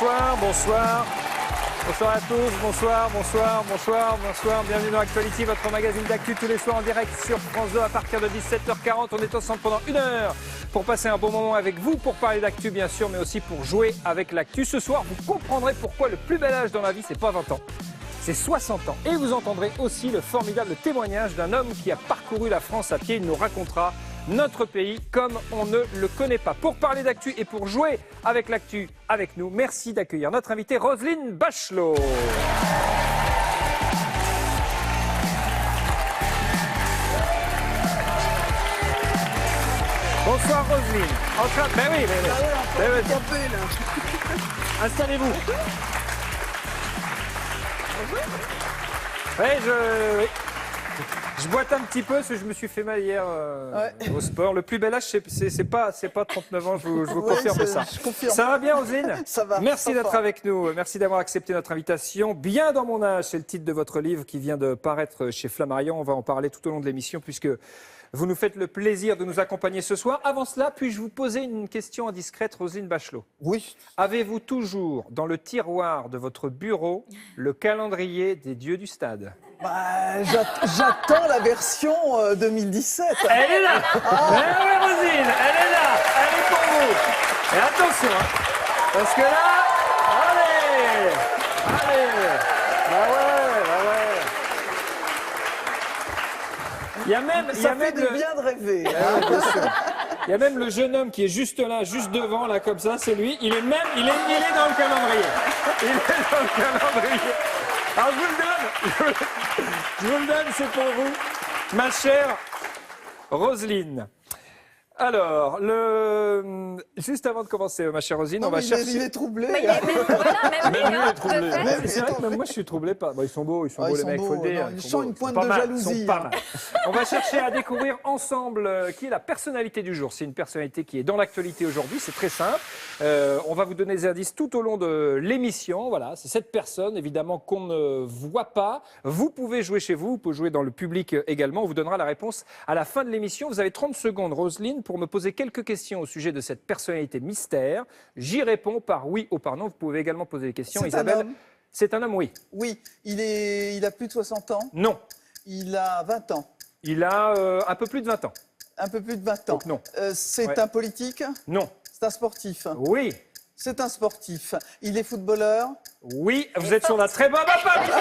bonsoir, bonsoir. Bonsoir à tous, bonsoir, bonsoir, bonsoir, bonsoir. Bienvenue dans Actuality, votre magazine d'actu tous les soirs en direct sur France 2 à partir de 17h40. On est ensemble pendant 1 heure pour passer un bon moment avec vous, pour parler d'actu bien sûr, mais aussi pour jouer avec l'actu. Ce soir, vous comprendrez pourquoi le plus bel âge dans la vie, c'est pas 20 ans. C'est 60 ans. Et vous entendrez aussi le formidable témoignage d'un homme qui a parcouru la France à pied. Il nous racontera notre pays comme on ne le connaît pas. Pour parler d'actu et pour jouer avec l'actu avec nous, merci d'accueillir notre invitée Roselyne Bachelot. Bonsoir Roselyne. Ben oui. Installez-vous. Oui, je boite un petit peu parce que je me suis fait mal hier au sport. Le plus bel âge, c'est pas 39 ans, je vous confirme ça. Je confirme. Ça va bien, Roselyne? Ça va. Merci d'être avec nous. Merci d'avoir accepté notre invitation. Bien dans mon âge, c'est le titre de votre livre qui vient de paraître chez Flammarion. On va en parler tout au long de l'émission puisque vous nous faites le plaisir de nous accompagner ce soir. Avant cela, puis-je vous poser une question indiscrète, Roselyne Bachelot? Oui. Avez-vous toujours dans le tiroir de votre bureau le calendrier des dieux du stade? J'attends la version 2017. Elle est là. Oui, Roselyne, elle est là. Elle est pour vous. Et attention, hein, parce que là, allez. Bah ouais. Il y a même bien de rêver. Il y a même le jeune homme qui est juste là, juste devant, là, comme ça, c'est lui. Il est dans le calendrier. Il est dans le calendrier. Alors, je vous le donne, c'est pour vous, ma chère Roselyne. Alors, juste avant de commencer, ma chère Roselyne, on va chercher... Il est troublé. Même lui est troublé. C'est vrai que même moi, je suis troublé. Ils sont beaux, les mecs, il faut le dire. Ils sont une pointe de jalousie. Ils sont pas mal. On va chercher à découvrir ensemble qui est la personnalité du jour. C'est une personnalité qui est dans l'actualité aujourd'hui, c'est très simple. On va vous donner des indices tout au long de l'émission. Voilà, c'est cette personne, évidemment, qu'on ne voit pas. Vous pouvez jouer chez vous, vous pouvez jouer dans le public également. On vous donnera la réponse à la fin de l'émission. Vous avez 30 secondes, Roselyne, pour me poser quelques questions au sujet de cette personnalité mystère. J'y réponds par oui ou par non. Vous pouvez également poser des questions. Isabelle, c'est un homme, oui. Oui, il a plus de 60 ans. Non. Il a 20 ans. Il a un peu plus de 20 ans. Un peu plus de 20 ans. Donc non. C'est un politique? Non. C'est un sportif? Oui. C'est un sportif. Il est footballeur? Oui, vous êtes sur la très bonne patte.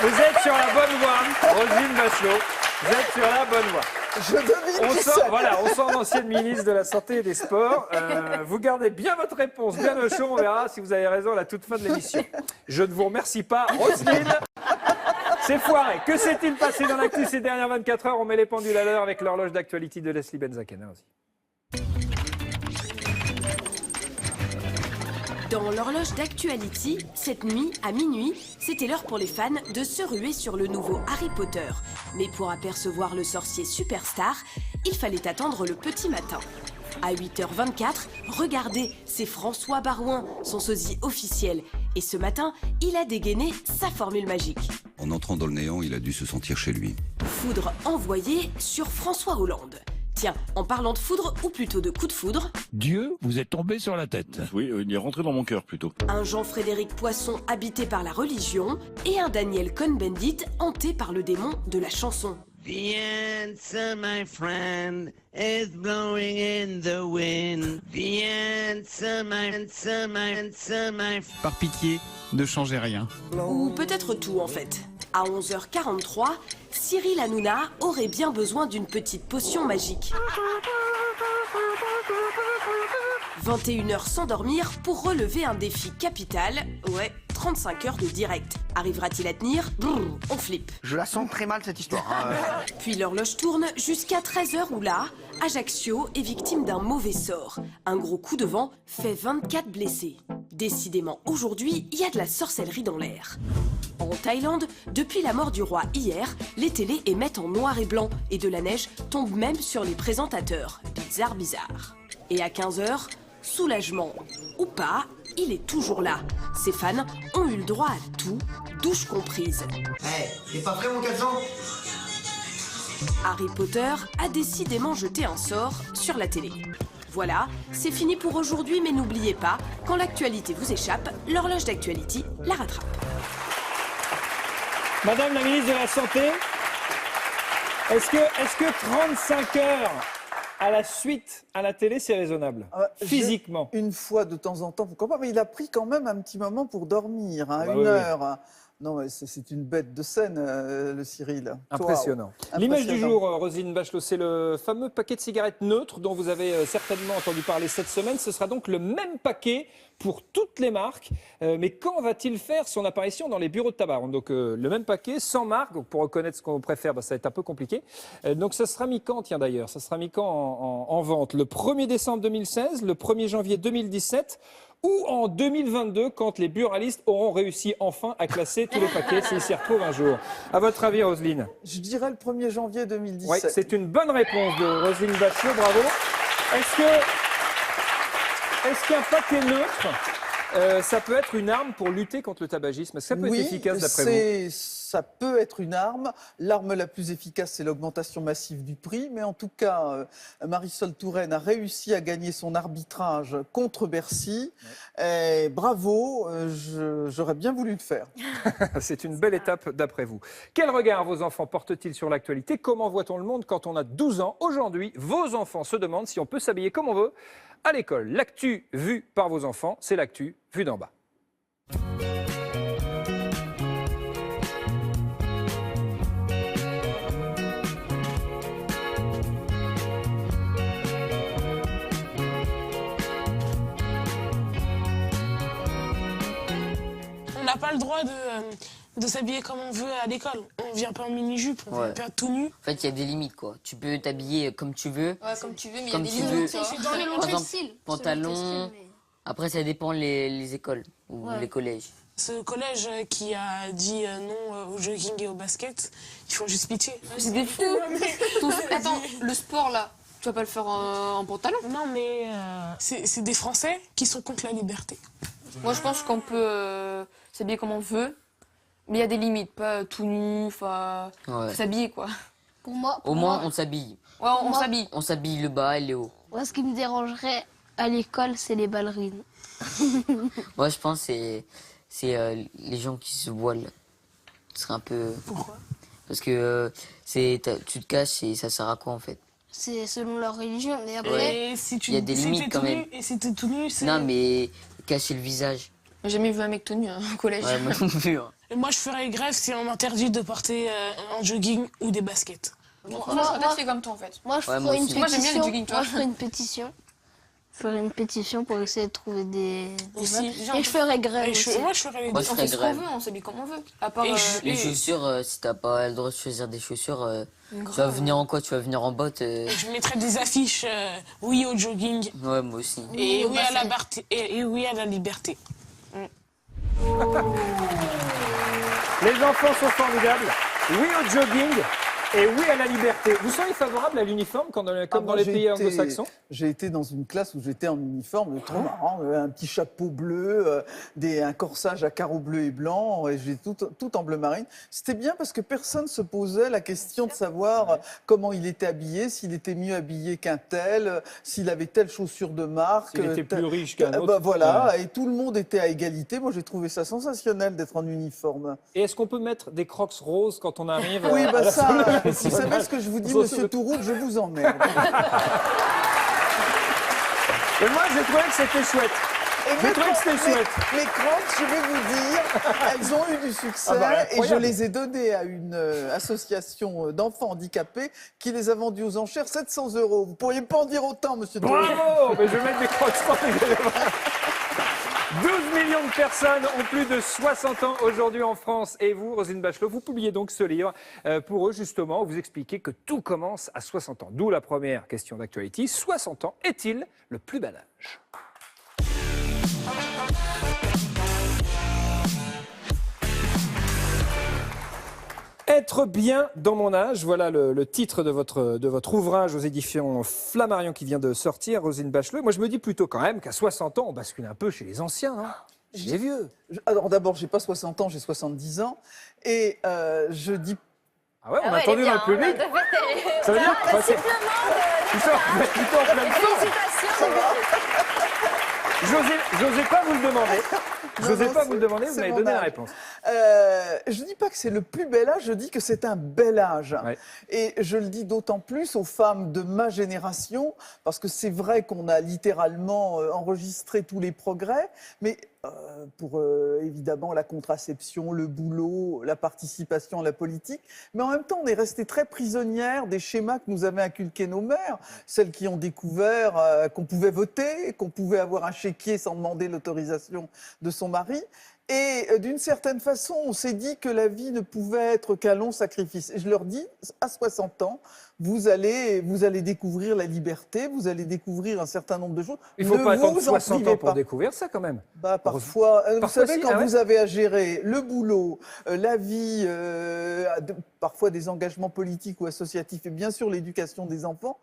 Vous êtes sur la bonne voie, Roselyne Bachelot. Vous êtes sur la bonne voie. Je devine qui c'est. Voilà, on sent l'ancienne ministre de la Santé et des Sports. Vous gardez bien votre réponse, bien au chaud. On verra si vous avez raison à la toute fin de l'émission. Je ne vous remercie pas, Roselyne. C'est foiré. Que s'est-il passé dans l'actu ces dernières 24 heures? On met les pendules à l'heure avec l'horloge d'actualité de Leslie Benzaken. Dans l'horloge d'Actuality, cette nuit, à minuit, c'était l'heure pour les fans de se ruer sur le nouveau Harry Potter. Mais pour apercevoir le sorcier superstar, il fallait attendre le petit matin. À 8h24, regardez, c'est François Barouin, son sosie officiel. Et ce matin, il a dégainé sa formule magique. En entrant dans le néant, il a dû se sentir chez lui. Foudre envoyée sur François Hollande. Tiens, en parlant de foudre, ou plutôt de coup de foudre... Dieu, vous êtes tombé sur la tête. Oui, il est rentré dans mon cœur plutôt. Un Jean-Frédéric Poisson habité par la religion et un Daniel Cohn-Bendit hanté par le démon de la chanson. The answer, my friend, is blowing in the wind. The answer, my... Par pitié, ne changez rien. Ou peut-être tout en fait. À 11h43, Cyril Hanouna aurait bien besoin d'une petite potion magique. 21h sans dormir pour relever un défi capital. Ouais, 35 heures de direct. Arrivera-t-il à tenir? Brrr, on flippe. Je la sens très mal cette histoire. Puis l'horloge tourne jusqu'à 13h où là, Ajaccio est victime d'un mauvais sort. Un gros coup de vent fait 24 blessés. Décidément, aujourd'hui, il y a de la sorcellerie dans l'air. En Thaïlande, depuis la mort du roi hier, les télés émettent en noir et blanc et de la neige tombe même sur les présentateurs. Bizarre. Et à 15h, soulagement ou pas, il est toujours là. Ses fans ont eu le droit à tout, douche comprise. T'es pas prêt mon 400 ? Harry Potter a décidément jeté un sort sur la télé. Voilà, c'est fini pour aujourd'hui, mais n'oubliez pas, quand l'actualité vous échappe, l'horloge d'actualité la rattrape. Madame la ministre de la Santé, est-ce que 35 heures à la suite à la télé, c'est raisonnable physiquement? Une fois de temps en temps, pourquoi pas, mais il a pris quand même un petit moment pour dormir, hein, Bah une oui, heure. Hein. Non, mais c'est une bête de scène, le Cyril. Impressionnant. Wow. L'image du Impressionnant. jour, Roselyne Bachelot, c'est le fameux paquet de cigarettes neutres dont vous avez certainement entendu parler cette semaine. Ce sera donc le même paquet pour toutes les marques. Mais quand va-t-il faire son apparition dans les bureaux de tabac? Donc le même paquet, sans marque. Donc, pour reconnaître ce qu'on préfère, ça va être un peu compliqué. Donc ça sera mis quand, tiens d'ailleurs? Ça sera mis quand en vente? Le 1er décembre 2016, le 1er janvier 2017 ou en 2022, quand les buralistes auront réussi enfin à classer tous les paquets s'ils s'y retrouvent un jour. À votre avis, Roselyne? Je dirais le 1er janvier 2017. Oui, c'est une bonne réponse de Roselyne Bachelot, bravo. Est-ce qu'un paquet neutre, ça peut être une arme pour lutter contre le tabagisme? Est-ce que ça peut être efficace d'après vous? Ça peut être une arme. L'arme la plus efficace, c'est l'augmentation massive du prix. Mais en tout cas, Marisol Touraine a réussi à gagner son arbitrage contre Bercy. Et bravo, j'aurais bien voulu le faire. C'est une belle étape d'après vous. Quel regard vos enfants portent-ils sur l'actualité? Comment voit-on le monde quand on a 12 ans? Aujourd'hui, vos enfants se demandent si on peut s'habiller comme on veut à l'école. L'actu vue par vos enfants, c'est l'actu vue d'en bas. On n'a pas le droit de s'habiller comme on veut à l'école. On vient pas en mini-jupe, on vient pas tout nu. En fait, il y a des limites, quoi. Tu peux t'habiller comme tu veux. Ouais, comme tu veux, mais il y a Comme des tu limites. veux. C'est dans les Par exemple, style. pantalon. Après, ça dépend les écoles ou les collèges. Ce collège qui a dit non au jogging et au basket, ils font juste pitié. C'est des fous. Attends, le sport là, tu vas pas le faire en pantalon? Non, mais c'est des Français qui sont contre la liberté. Moi, je pense qu'on peut s'habiller comme on veut, mais il y a des limites, pas tout nu, enfin, faut s'habiller quoi. Pour moi, Au moins, on s'habille. Ouais, on s'habille. On s'habille le bas et le haut. moi, ce qui me dérangerait à l'école, c'est les ballerines. Moi, je pense que c'est les gens qui se voilent. Ce serait un peu... Pourquoi? Parce que tu te caches et ça sert à quoi, en fait? C'est selon leur religion, mais après... Et si tu Il y a des limites, quand même. Et si t'es tout nu, c'est... Non, mais cacher le visage. J'ai jamais vu un mec tout nu au collège. Ouais, moi non plus. Hein. Et moi, je ferais grève si on m'interdit de porter un jogging ou des baskets. Moi, je serais peut-être fait comme toi en fait. Moi, je Ouais, ferais moi une aussi. pétition. Moi, j'aime bien les jogging, toi. Moi, je ferais une pétition. Je ferais une pétition pour essayer de trouver des Aussi. votes. Et je ferais grève Et aussi. moi, je ferais les Moi, deux. je On ferais fait ce qu'on grève. veut, on s'habille comme on veut. À part Et Les chaussures, si t'as pas le droit de choisir des chaussures, tu vas venir en quoi? Tu vas venir en bottes Je mettrais des affiches oui au jogging Ouais, moi aussi. et oui à la et oui à la liberté. Les enfants sont formidables. Oui au jogging et oui à la liberté. Vous seriez favorable à l'uniforme comme dans les pays anglo-saxons? J'ai été dans une classe où j'étais en uniforme, trop marrant, un petit chapeau bleu, un corsage à carreaux bleus et blancs, et j'ai tout en bleu marine. C'était bien parce que personne se posait la question de savoir comment il était habillé, s'il était mieux habillé qu'un tel, s'il avait telle chaussure de marque. S'il était plus riche qu'un autre. Voilà, et tout le monde était à égalité. Moi, j'ai trouvé ça sensationnel d'être en uniforme. Et est-ce qu'on peut mettre des crocs roses quand on arrive Oui, à bah la ça, salle vous savez ce que je vous dis, monsieur Touroud, je vous emmerde. Et moi, j'ai trouvé que c'était chouette. J'ai trouvé que c'était chouette. Les crocs, je vais vous dire, elles ont eu du succès et je les ai données à une association d'enfants handicapés qui les a vendues aux enchères 700 €. Vous pourriez pas en dire autant, monsieur Touroud. Bravo! Mais je vais mettre des crocs sans rigoler. 12 millions de personnes ont plus de 60 ans aujourd'hui en France. Et vous, Roselyne Bachelot, vous publiez donc ce livre pour eux, justement, où vous expliquez que tout commence à 60 ans. D'où la première question d'actualité. 60 ans est-il le plus bel âge? Être bien dans mon âge, voilà le titre de votre ouvrage aux éditions Flammarion qui vient de sortir, Roselyne Bachelot. Moi, je me dis plutôt quand même qu'à 60 ans, on bascule un peu chez les anciens, hein, chez les vieux. Alors d'abord, j'ai pas 60 ans, j'ai 70 ans. Et je dis Ah ouais, on a entendu dans le public. Ça veut dire que ils sont plutôt en pleine forme. J'osais pas vous le demander. J'osais pas vous le demander, vous m'avez donné la réponse. Je dis pas que c'est le plus bel âge, je dis que c'est un bel âge. Ouais. Et je le dis d'autant plus aux femmes de ma génération, parce que c'est vrai qu'on a littéralement enregistré tous les progrès, mais pour évidemment la contraception, le boulot, la participation à la politique, mais en même temps on est resté très prisonnière des schémas que nous avaient inculqués nos mères, celles qui ont découvert qu'on pouvait voter, qu'on pouvait avoir un chéquier sans demander l'autorisation de son mari. Et d'une certaine façon, on s'est dit que la vie ne pouvait être qu'un long sacrifice. Et je leur dis, à 60 ans, vous allez découvrir la liberté, vous allez découvrir un certain nombre de choses. Il ne faut pas attendre vous en 60 privez ans pour pas. découvrir ça quand même. Bah, parfois, vous Parfois savez, si, quand ah ouais. vous avez à gérer le boulot, la vie, parfois des engagements politiques ou associatifs, et bien sûr l'éducation des enfants,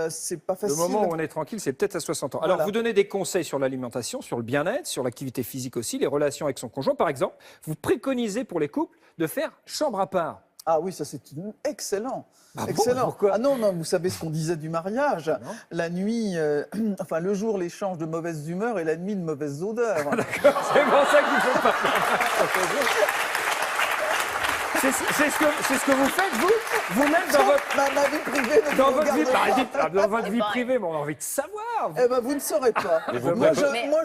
c'est pas facile. Le moment où on est tranquille, c'est peut-être à 60 ans. Alors, Voilà. vous donnez des conseils sur l'alimentation, sur le bien-être, sur l'activité physique aussi, les relations avec son conjoint. Par exemple, vous préconisez pour les couples de faire chambre à part. Ah oui, ça c'est excellent. Ah bon, Excellent. pourquoi Ah non, vous savez ce qu'on disait du mariage. La nuit, enfin le jour l'échange de mauvaise humeur et la nuit de mauvaise odeur. C'est pour ça qu'il faut pas. C'est ce que vous faites, vous-même dans votre... Ma vie privée ne Dans vous votre vie, regarde pas. dans votre vie privée, mais on a envie de savoir. Eh ben, vous ne saurez pas. vous Moi,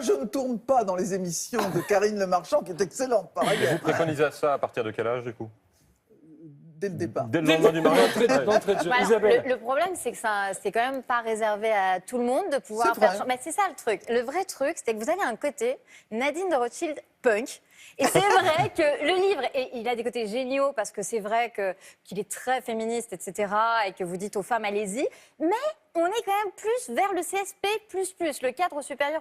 je ne tourne pas dans les émissions de Karine Le Marchand, qui est excellente par Et ailleurs. vous préconisez ça à partir de quel âge, du coup? Dès le départ. Dès le lendemain du mariage. D'entrée de jeu. Voilà, Isabelle. le problème, c'est que c'est quand même pas réservé à tout le monde de pouvoir C'est faire. vrai. Mais c'est ça le truc. Le vrai truc, c'est que vous avez un côté Nadine de Rothschild punk. Et c'est vrai que le livre, et il a des côtés géniaux parce que c'est vrai qu'il est très féministe, etc. Et que vous dites aux femmes, allez-y. Mais on est quand même plus vers le CSP++, le cadre supérieur++.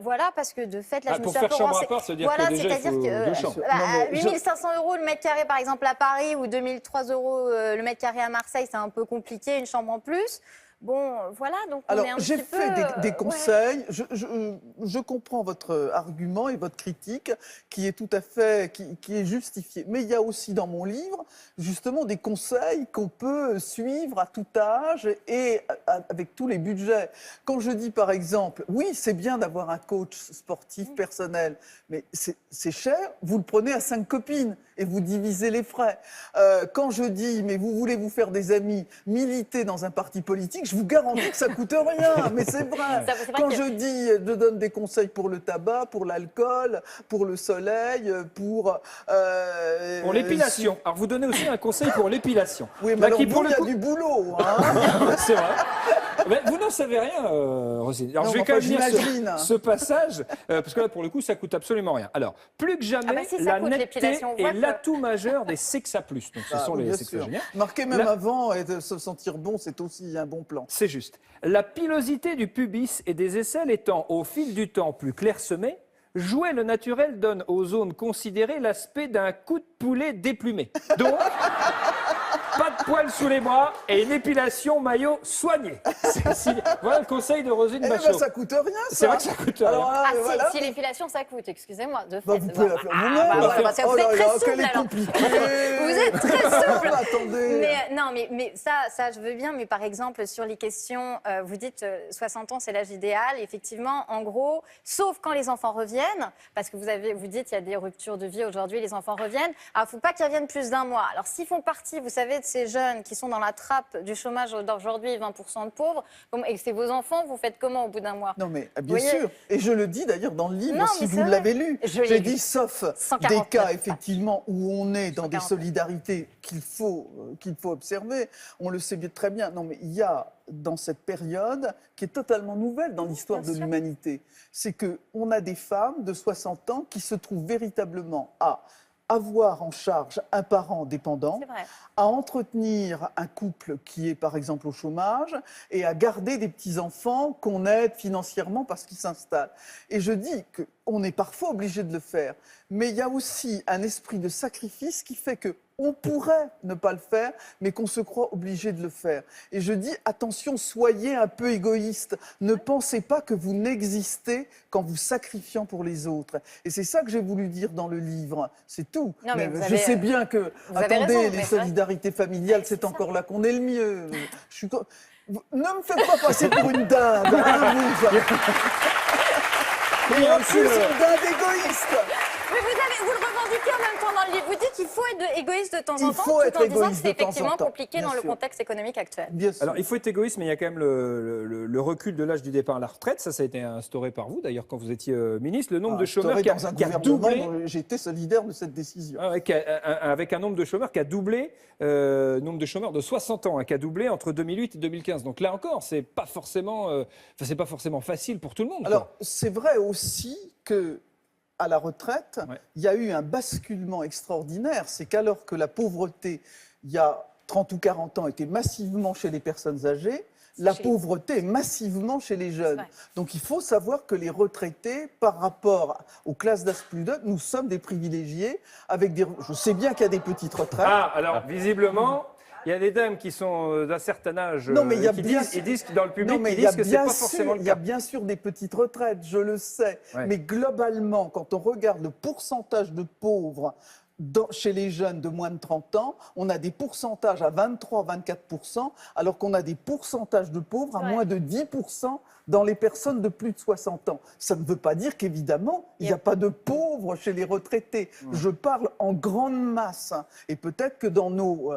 Voilà, parce que de fait, là, je me Pour suis un faire peu chambre à renseignée. part, ça veut dire Voilà, que déjà, il c'est-à-dire faut que deux chambres. 8 500 € le mètre carré, par exemple, à Paris, ou 2 300 € le mètre carré à Marseille, c'est un peu compliqué, une chambre en plus. Bon, voilà, donc on Alors, est un j'ai petit peu... fait des conseils. Je comprends votre argument et votre critique qui est tout à fait qui est justifié. Mais il y a aussi dans mon livre, justement, des conseils qu'on peut suivre à tout âge et avec tous les budgets. Quand je dis, par exemple, oui, c'est bien d'avoir un coach sportif personnel, mais c'est cher, vous le prenez à 5 copines et vous divisez les frais. Quand je dis, mais vous voulez vous faire des amis, militer dans un parti politique, je vous garantis que ça coûte rien, mais c'est vrai. C'est vrai Quand que- je dis, je donne des conseils pour le tabac, pour l'alcool, pour le soleil, pour l'épilation. Alors, vous donnez aussi un conseil pour l'épilation. Oui, mais Là, alors, qui, vous, pour il le y a coup- du boulot. Hein. C'est vrai. Mais vous n'en savez rien, Roselyne. Alors, Non, je vais mais quand même enfin, lire j'imagine. ce passage, parce que là, pour le coup, ça coûte absolument rien. Alors, plus que jamais, Ah bah si, ça la coûte, netteté l'épilation, on voit est que- l'atout majeur des sexa plus. Donc, ce Ah, sont oui, les bien sûr. sexagénaires. Marquer même La- avant et de se sentir bon, c'est aussi un bon plan. C'est juste. La pilosité du pubis et des aisselles étant au fil du temps plus clairsemée, jouer le naturel donne aux zones considérées l'aspect d'un coup de poulet déplumé. Donc, pas de poils sous les bras et une épilation maillot soignée. Voilà le conseil de Roselyne Eh ben, Bachelot. ça coûte rien, ça. C'est vrai que ça coûte rien. Alors là, Ah, voilà. si l'épilation, ça coûte, excusez-moi, de fait. Bah, vous pouvez la faire vous-même. voilà, parce que Oh vous là êtes là, très qu'elle souple, est alors. compliquée. Vous êtes très souple. Attendez. Mais non, mais ça, je veux bien. Mais par exemple, sur les questions, vous dites 60 ans, c'est l'âge idéal. Effectivement, en gros, sauf quand les enfants reviennent, parce que vous dites, il y a des ruptures de vie aujourd'hui, les enfants reviennent. Alors, il ne faut pas qu'ils reviennent plus d'un mois. Alors, s'ils font partie, vous savez, de ces jeunes qui sont dans la trappe du chômage d'aujourd'hui, 20% de pauvres, et que c'est vos enfants, vous faites comment au bout d'un mois? Non, mais bien Vous voyez. sûr. Et je le dis d'ailleurs dans le livre, Non, si mais vous c'est l'avez vrai. lu. Je l'ai J'ai lu. dit, sauf 149 des cas, pages. effectivement, où on est dans des 149. solidarités qu'il faut observer. On le sait bien très bien. Non, mais il y a, dans cette période, qui est totalement nouvelle dans l'histoire de l'humanité, c'est qu'on a des femmes de 60 ans qui se trouvent véritablement à avoir en charge un parent dépendant, C'est vrai. à entretenir un couple qui est par exemple au chômage et à garder des petits-enfants qu'on aide financièrement parce qu'ils s'installent. Et je dis qu'on est parfois obligé de le faire, mais il y a aussi un esprit de sacrifice qui fait que on pourrait ne pas le faire, mais qu'on se croit obligé de le faire. Et je dis, attention, soyez un peu égoïste. Ne pensez pas que vous n'existez qu'en vous sacrifiant pour les autres. Et c'est ça que j'ai voulu dire dans le livre. C'est tout. Non, mais je sais bien que, attendez, raison, les solidarités familiales, c'est encore là qu'on est le mieux. Ne me faites pas passer pour une dinde, hein, vous. Et en plus, une dinde égoïste. Mais vous le revendiquez en même temps dans le livre. Vous dites qu'il faut être égoïste de temps en temps, Il faut être tout en disant que égoïste c'est de temps en effectivement temps, compliqué bien dans le sûr. contexte économique actuel. Bien sûr. Alors, il faut être égoïste, mais il y a quand même le recul de l'âge du départ à la retraite. Ça a été instauré par vous, d'ailleurs, quand vous étiez ministre. Le nombre de chômeurs qui a doublé. J'ai été solidaire de cette décision. Avec un nombre de chômeurs qui a doublé, nombre de chômeurs de 60 ans, qui a doublé entre 2008 et 2015. Donc là encore, c'est pas forcément facile pour tout le monde. Alors, c'est vrai aussi que à la retraite, il y a eu un basculement extraordinaire. C'est qu'alors que la pauvreté, il y a 30 ou 40 ans, était massivement chez les personnes âgées, la pauvreté est massivement chez les jeunes. Donc il faut savoir que les retraités, par rapport aux classes d'âge plus jeunes, nous sommes des privilégiés. Je sais bien qu'il y a des petites retraites. Ah, alors visiblement... Il y a des dames qui sont d'un certain âge qui disent dans le public que c'est pas forcément le cas. Il y a bien sûr des petites retraites, je le sais. Ouais. Mais globalement, quand on regarde le pourcentage de pauvres chez les jeunes de moins de 30 ans, on a des pourcentages à 23-24%, alors qu'on a des pourcentages de pauvres à moins de 10% dans les personnes de plus de 60 ans. Ça ne veut pas dire qu'évidemment, il n'y a pas de pauvres chez les retraités. Je parle en grande masse. Et peut-être que dans nos...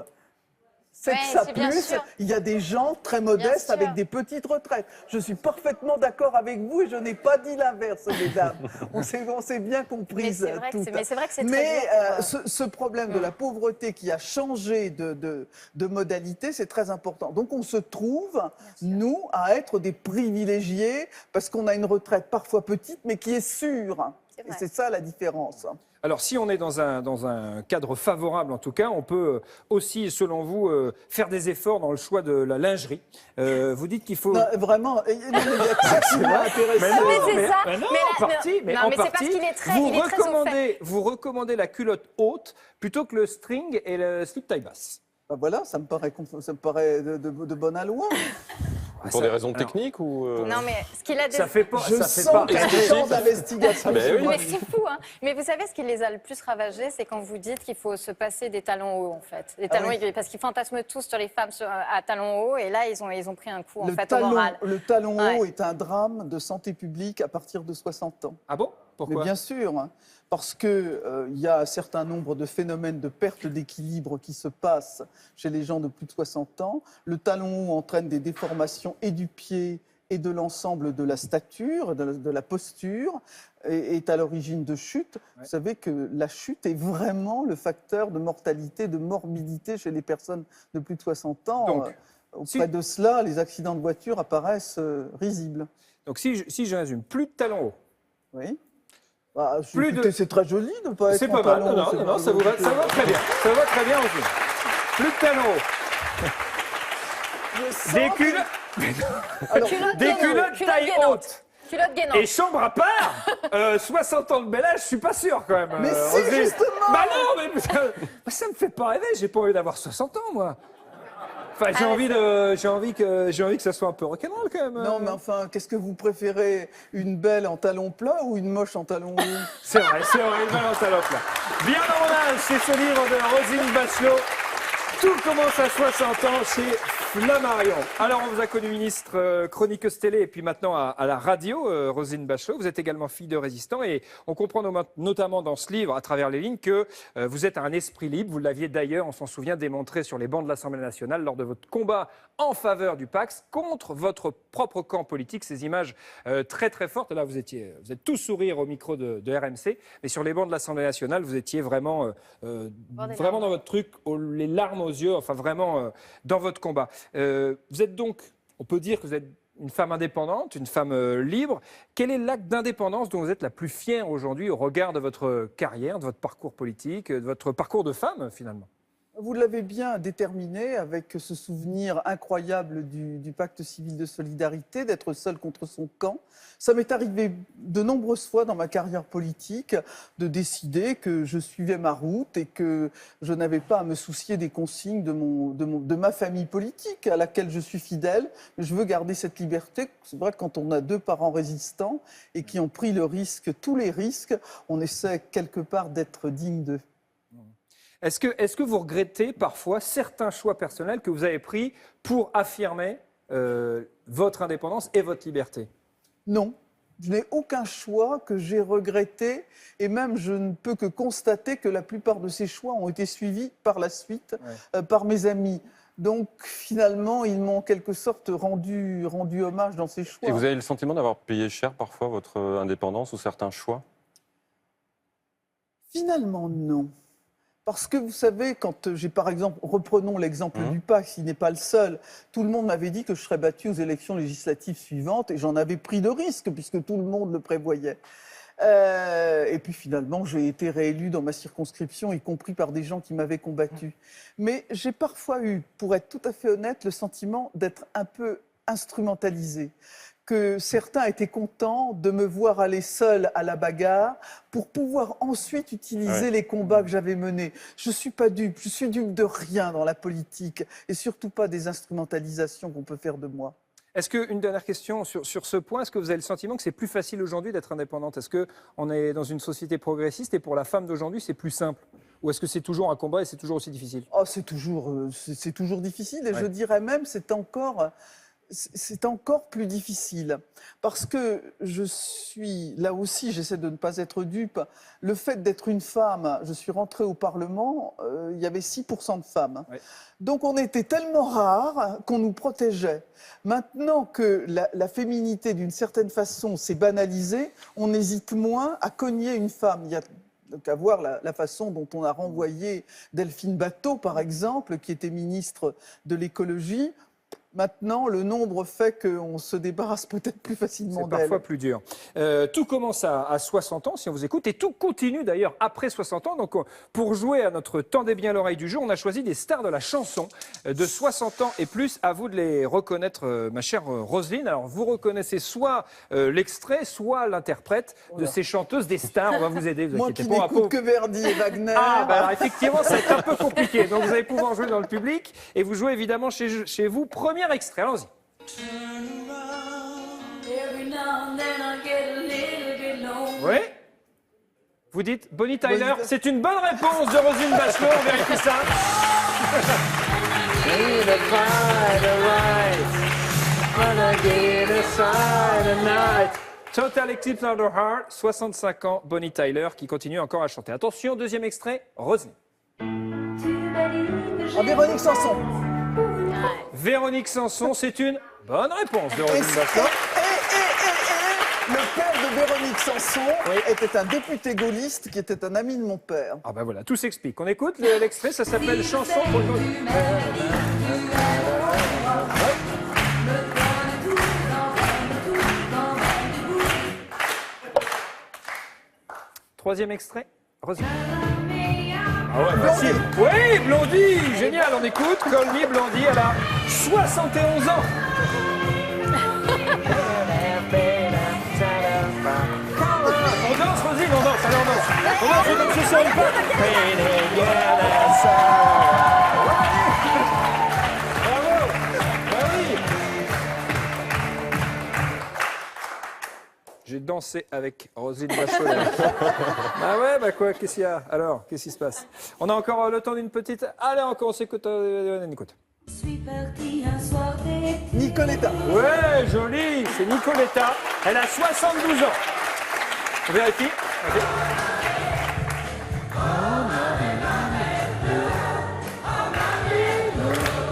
il y a des gens très modestes avec des petites retraites. Je suis parfaitement d'accord avec vous et je n'ai pas dit l'inverse, mesdames. On s'est bien comprises toutes. Mais c'est vrai que c'est très Mais dur. ce problème de la pauvreté qui a changé de modalité, c'est très important. Donc on se trouve, nous, à être des privilégiés parce qu'on a une retraite parfois petite mais qui est sûre. Et c'est ça la différence. Alors, si on est dans un cadre favorable, en tout cas, on peut aussi, selon vous, faire des efforts dans le choix de la lingerie. Vous dites qu'il faut... Non, vraiment, il y a ça qui m'a intéressé. Vous recommandez la culotte haute plutôt que le string et le slip taille basse. Ben voilà, ça me paraît de bonne aloi. Pour des raisons techniques ou Non, mais ce qu'il a Ça fait pas. Je sens qu'il y a des champs d'investigation. Mais c'est fou, hein. Mais vous savez, ce qui les a le plus ravagés, c'est quand vous dites qu'il faut se passer des talons hauts, en fait. Des talons aiguilles, parce qu'ils fantasment tous sur les femmes à talons hauts, et là, ils ont pris un coup, en fait, au moral. Le talon haut est un drame de santé publique à partir de 60 ans. Ah bon? Pourquoi? Mais bien sûr, hein, parce qu'il y a un certain nombre de phénomènes de perte d'équilibre qui se passent chez les gens de plus de 60 ans. Le talon haut entraîne des déformations et du pied et de l'ensemble de la stature, de la posture, et est à l'origine de chutes. Vous savez que la chute est vraiment le facteur de mortalité, de morbidité chez les personnes de plus de 60 ans. Donc, auprès de cela, les accidents de voiture apparaissent risibles. Donc si je résume, plus de talons hauts. Oui. Bah, c'est très joli de ne pas être C'est en pas mal, talons. non, ça va très bien. Ça va très bien aussi. Plus de talons hauts. Des culottes taille haute. Culotte gainante. Et chambre à part 60 ans de bel âge, je suis pas sûr quand même. Mais si, justement. Bah non, mais ça me fait pas rêver, j'ai pas envie d'avoir 60 ans, moi. Enfin, j'ai envie que ça soit un peu rock'n'roll quand même. Non, mais enfin, qu'est-ce que vous préférez? Une belle en talons plats ou une moche en talons hauts? C'est vrai, une belle en talons plats. Bien dans mon âge, c'est ce livre de Roselyne Bachelot. Tout commence à 60 ans chez Flammarion. Alors, on vous a connu ministre, chroniqueuse télé et puis maintenant à la radio, Roselyne Bachelot. Vous êtes également fille de résistant et on comprend notamment dans ce livre, à travers les lignes, que vous êtes un esprit libre. Vous l'aviez d'ailleurs, on s'en souvient, démontré sur les bancs de l'Assemblée nationale lors de votre combat en faveur du PAX contre votre propre camp politique. Ces images très très fortes. Là, vous êtes tous sourire au micro de RMC, mais sur les bancs de l'Assemblée nationale, vous étiez vraiment dans votre truc, les larmes aux yeux, enfin vraiment dans votre combat. Vous êtes donc, on peut dire que vous êtes une femme indépendante, une femme libre. Quel est l'acte d'indépendance dont vous êtes la plus fière aujourd'hui au regard de votre carrière, de votre parcours politique, de votre parcours de femme finalement? Vous l'avez bien déterminé avec ce souvenir incroyable du pacte civil de solidarité, d'être seul contre son camp. Ça m'est arrivé de nombreuses fois dans ma carrière politique de décider que je suivais ma route et que je n'avais pas à me soucier des consignes de ma famille politique à laquelle je suis fidèle. Mais je veux garder cette liberté. C'est vrai que quand on a 2 parents résistants et qui ont pris le risque, tous les risques, on essaie quelque part d'être digne d'eux. Est-ce que vous regrettez parfois certains choix personnels que vous avez pris pour affirmer votre indépendance et votre liberté? Non, je n'ai aucun choix que j'ai regretté et même je ne peux que constater que la plupart de ces choix ont été suivis par la suite par mes amis. Donc finalement, ils m'ont en quelque sorte rendu hommage dans ces choix. Et vous avez le sentiment d'avoir payé cher parfois votre indépendance ou certains choix? Finalement, non. Parce que vous savez, quand j'ai par exemple, reprenons l'exemple du PAC, s'il n'est pas le seul, tout le monde m'avait dit que je serais battu aux élections législatives suivantes et j'en avais pris de risques puisque tout le monde le prévoyait. Et puis finalement, j'ai été réélu dans ma circonscription, y compris par des gens qui m'avaient combattu. Mais j'ai parfois eu, pour être tout à fait honnête, le sentiment d'être un peu instrumentalisé. Que certains étaient contents de me voir aller seul à la bagarre pour pouvoir ensuite utiliser les combats que j'avais menés. Je ne suis pas dupe, je suis dupe de rien dans la politique et surtout pas des instrumentalisations qu'on peut faire de moi. Est-ce qu'une dernière question sur ce point, est-ce que vous avez le sentiment que c'est plus facile aujourd'hui d'être indépendante? Est-ce qu'on est dans une société progressiste et pour la femme d'aujourd'hui, c'est plus simple? Ou est-ce que c'est toujours un combat et c'est toujours aussi difficile? Oh, c'est toujours difficile et je dirais même c'est encore plus difficile parce que je suis, là aussi j'essaie de ne pas être dupe, le fait d'être une femme, je suis rentrée au Parlement, il y avait 6% de femmes. Donc on était tellement rares qu'on nous protégeait. Maintenant que la féminité d'une certaine façon s'est banalisée, on hésite moins à cogner une femme. Il y a qu'à voir la façon dont on a renvoyé Delphine Batho, par exemple, qui était ministre de l'écologie. Maintenant, le nombre fait qu'on se débarrasse peut-être plus facilement d'elle. C'est parfois plus dur. Tout commence à 60 ans, si on vous écoute, et tout continue d'ailleurs après 60 ans. Donc, pour jouer à notre Tendez bien l'oreille du jour, on a choisi des stars de la chanson de 60 ans et plus. À vous de les reconnaître, ma chère Roselyne. Alors, vous reconnaissez soit l'extrait, soit l'interprète de ces chanteuses, des stars. On va vous aider, vous Moi inquiétez qui pas. n'écoute que Verdi et Wagner. Ah, bah alors effectivement, ça va être un peu compliqué. Donc, vous allez pouvoir jouer dans le public et vous jouez évidemment chez vous. Premier extrait, allons-y. Oui. Vous dites Bonnie Tyler, c'est une bonne réponse de Roselyne Bachelot, on vérifie ça. Total Eclipse of the Heart, 65 ans, Bonnie Tyler qui continue encore à chanter. Attention, deuxième extrait, Roselyne. Véronique Sanson. Véronique Sanson, c'est une bonne réponse de Roselyne Bachelot. Le père de Véronique Sanson était un député gaulliste qui était un ami de mon père. Ah ben voilà, tout s'explique. On écoute l'extrait, ça s'appelle Chanson pour le Gaulliste. Troisième extrait, Roselyne. Ah ouais, facile. Oui, Blondie, génial, on écoute. Call Me Blondie, elle a 71 ans. On danse, Roselyne, on danse, allez, on danse. On danse comme ce sur une pote. Bravo. Bah oui. J'ai dansé avec Roselyne Bachelot. Ah ouais, bah quoi, qu'est-ce qu'il y a? Alors, qu'est-ce qui se passe? On a encore le temps d'une petite... Allez, encore, on s'écoute. On écoute. Nicoletta. Ouais, joli, c'est Nicoletta. Elle a 72 ans. On vérifie. Okay.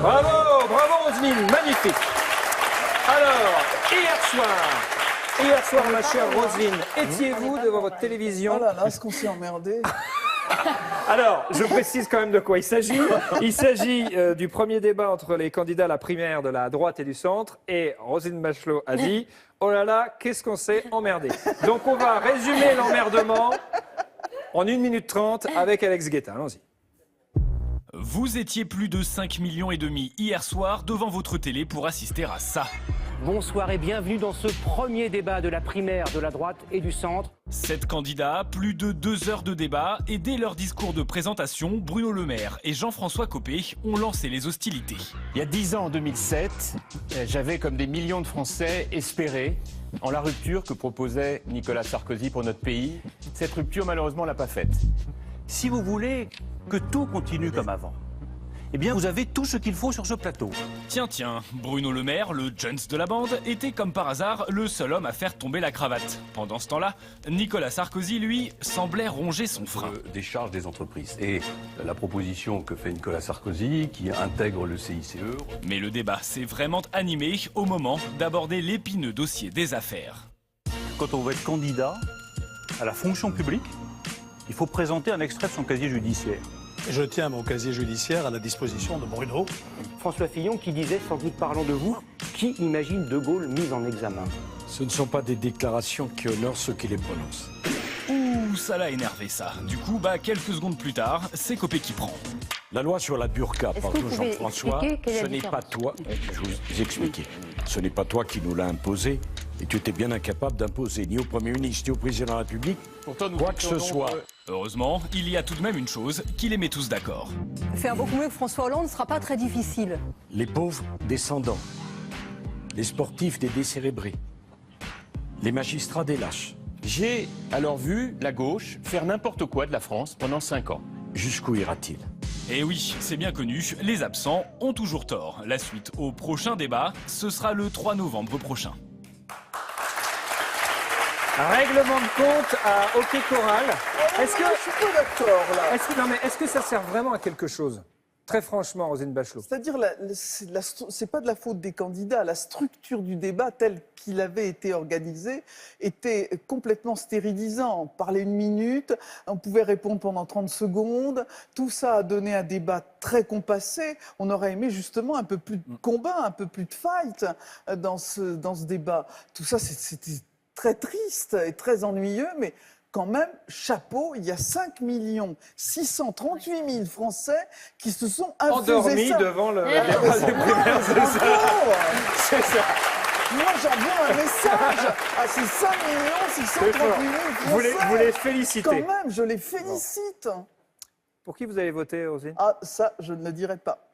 Bravo, bravo Roselyne, magnifique. Alors, hier soir, ma chère Roselyne, étiez-vous devant votre télévision? Oh là là, est-ce qu'on s'est emmerdé? Alors, je précise quand même de quoi il s'agit. Il s'agit du premier débat entre les candidats à la primaire de la droite et du centre. Et Roselyne Bachelot a dit « Oh là là, qu'est-ce qu'on s'est emmerdé ?» Donc, on va résumer l'emmerdement en 1 minute 30 avec Alex Guetta. Allons-y. Vous étiez plus de 5,5 millions hier soir devant votre télé pour assister à ça. Bonsoir et bienvenue dans ce premier débat de la primaire de la droite et du centre. 7 candidats, plus de 2 heures de débat et dès leur discours de présentation, Bruno Le Maire et Jean-François Copé ont lancé les hostilités. Il y a 10 ans, en 2007, j'avais comme des millions de Français espéré en la rupture que proposait Nicolas Sarkozy pour notre pays. Cette rupture, malheureusement, on l'a pas faite. Si vous voulez que tout continue comme avant, eh bien vous avez tout ce qu'il faut sur ce plateau. Tiens, Bruno Le Maire, le Jones de la bande, était comme par hasard le seul homme à faire tomber la cravate. Pendant ce temps-là, Nicolas Sarkozy, lui, semblait ronger son frein. Des charges des entreprises. Et la proposition que fait Nicolas Sarkozy, qui intègre le CICE... Mais le débat s'est vraiment animé au moment d'aborder l'épineux dossier des affaires. Quand on veut être candidat à la fonction publique, il faut présenter un extrait de son casier judiciaire. Je tiens mon casier judiciaire à la disposition de Bruno. François Fillon qui disait, sans doute parlant de vous, qui imagine De Gaulle mis en examen? Ce ne sont pas des déclarations qui honorent ceux qui les prononcent. Ouh, ça l'a énervé ça. Du coup, quelques secondes plus tard, c'est Copé qui prend. La loi sur la burqa, pardon Jean-François, ce n'est pas toi, je vous expliquer, ce n'est pas toi qui nous l'a imposé, et tu étais bien incapable d'imposer ni au Premier ministre ni au Président de la République quoi que ce soit. Heureusement, il y a tout de même une chose qui les met tous d'accord. Faire beaucoup mieux que François Hollande ne sera pas très difficile. Les pauvres descendants, les sportifs des décérébrés, les magistrats des lâches. J'ai alors vu la gauche faire n'importe quoi de la France pendant 5 ans. Jusqu'où ira-t-il? Et oui, c'est bien connu, les absents ont toujours tort. La suite au prochain débat, ce sera le 3 novembre prochain. Règlement de compte à hockey choral. Est-ce que je suis pas d'accord là? Est-ce que ça sert vraiment à quelque chose? Très franchement, Roselyne Bachelot. C'est-à-dire, c'est pas de la faute des candidats. La structure du débat, tel qu'il avait été organisé, était complètement stérilisant. On parlait 1 minute, on pouvait répondre pendant 30 secondes. Tout ça a donné un débat très compassé. On aurait aimé justement un peu plus de combat, un peu plus de fight dans ce débat. Tout ça, c'était très triste et très ennuyeux, mais quand même, chapeau, il y a 5 638 000 Français qui se sont endormis devant le débat des primaires, c'est ça. Moi, j'envoie un message à ces 5 638 000 Français. Vous les félicitez. Quand même, je les félicite. Pour qui vous avez voté, Roselyne? Ah, ça, je ne le dirai pas.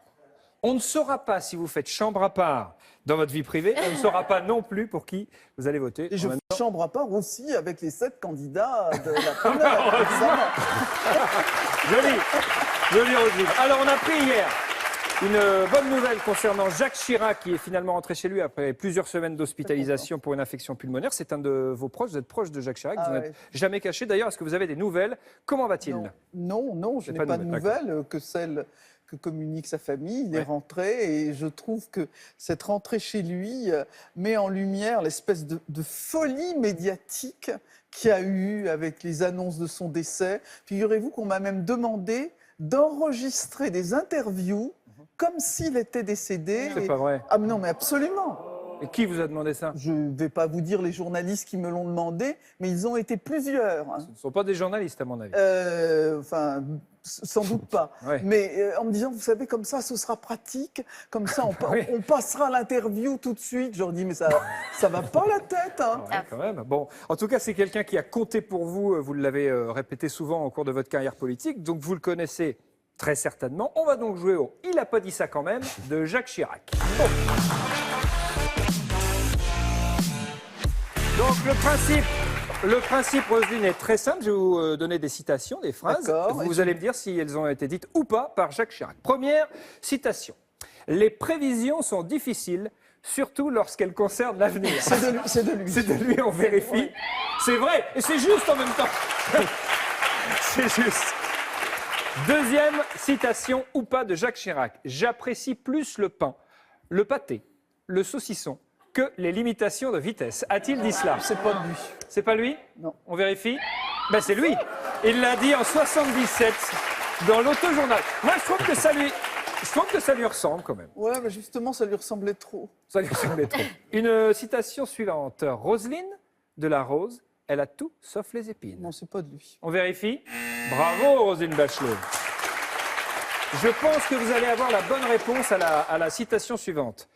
On ne saura pas si vous faites chambre à part dans votre vie privée. On ne saura pas non plus pour qui vous allez voter. Et je fais chambre à part aussi avec les 7 candidats de la primaire. Joli Roselyne. Alors, on a pris hier une bonne nouvelle concernant Jacques Chirac, qui est finalement rentré chez lui après plusieurs semaines d'hospitalisation pour une infection pulmonaire. C'est un de vos proches, vous êtes proche de Jacques Chirac, vous n'êtes jamais caché. D'ailleurs, est-ce que vous avez des nouvelles? Comment va-t-il? Non, je n'ai pas de nouvelles que celles que communique sa famille. Il est rentré et je trouve que cette rentrée chez lui met en lumière l'espèce de folie médiatique qu'il y a eu avec les annonces de son décès. Figurez-vous qu'on m'a même demandé d'enregistrer des interviews comme s'il était décédé. C'est pas vrai. Ah non, mais absolument. Et qui vous a demandé ça? Je ne vais pas vous dire les journalistes qui me l'ont demandé, mais ils ont été plusieurs. Ce ne sont pas des journalistes, à mon avis. Enfin, sans doute pas. Ouais. Mais en me disant, vous savez, comme ça, ce sera pratique. Comme ça, on passera l'interview tout de suite. Je leur dis, mais ça va pas la tête. Hein. Ouais, quand même. Bon, en tout cas, c'est quelqu'un qui a compté pour vous. Vous l'avez répété souvent au cours de votre carrière politique. Donc, vous le connaissez très certainement. On va donc jouer au « Il a pas dit ça quand même » de Jacques Chirac. Bon. Donc, le principe, Roselyne, est très simple. Je vais vous donner des citations, des phrases. Vous allez me dire si elles ont été dites ou pas par Jacques Chirac. Première citation. « Les prévisions sont difficiles, surtout lorsqu'elles concernent l'avenir. » C'est de lui. C'est de lui, on vérifie. Ouais. C'est vrai, et c'est juste en même temps. C'est juste. Deuxième citation ou pas de Jacques Chirac. « J'apprécie plus le pain, le pâté, le saucisson, que les limitations de vitesse. » A-t-il dit cela? C'est pas lui. C'est pas lui? Non. On vérifie? Ben c'est lui. Il l'a dit en 77 dans l'Auto-Journal. Moi, je trouve que ça lui ressemble quand même. Ouais, mais justement, ça lui ressemblait trop. Ça lui ressemblait trop. Une citation suivante. Roselyne de la Rose, elle a tout sauf les épines. Non, c'est pas de lui. On vérifie? Bravo, Roselyne Bachelot. Je pense que vous allez avoir la bonne réponse à la citation suivante.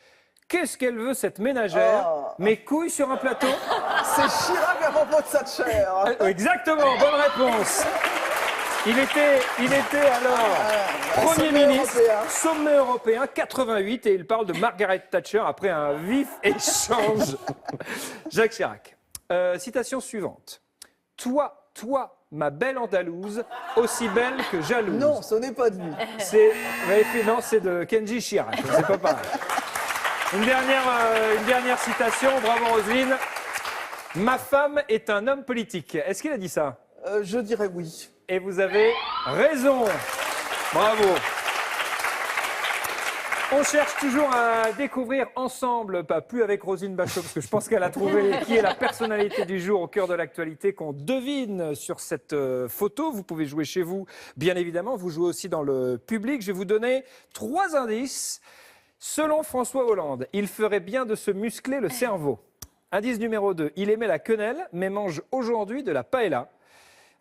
Qu'est-ce qu'elle veut, cette ménagère? Mes couilles sur un plateau? C'est Chirac à propos de Thatcher. Exactement, bonne réponse. Il était alors Premier ministre, sommet européen, 88, et il parle de Margaret Thatcher après un vif échange. Jacques Chirac. Citation suivante. Toi, ma belle Andalouse, aussi belle que jalouse. Non, ce n'est pas de lui. Non, c'est de Kenji Chirac, c'est pas pareil. Une dernière citation, bravo Roselyne. Ma femme est un homme politique. Est-ce qu'il a dit ça? Je dirais oui. Et vous avez raison. Bravo. On cherche toujours à découvrir ensemble, pas plus avec Roselyne Bachelot, parce que je pense qu'elle a trouvé qui est la personnalité du jour au cœur de l'actualité qu'on devine sur cette photo. Vous pouvez jouer chez vous, bien évidemment. Vous jouez aussi dans le public. Je vais vous donner 3 indices. Selon François Hollande, il ferait bien de se muscler le cerveau. Indice numéro 2, il aimait la quenelle, mais mange aujourd'hui de la paella.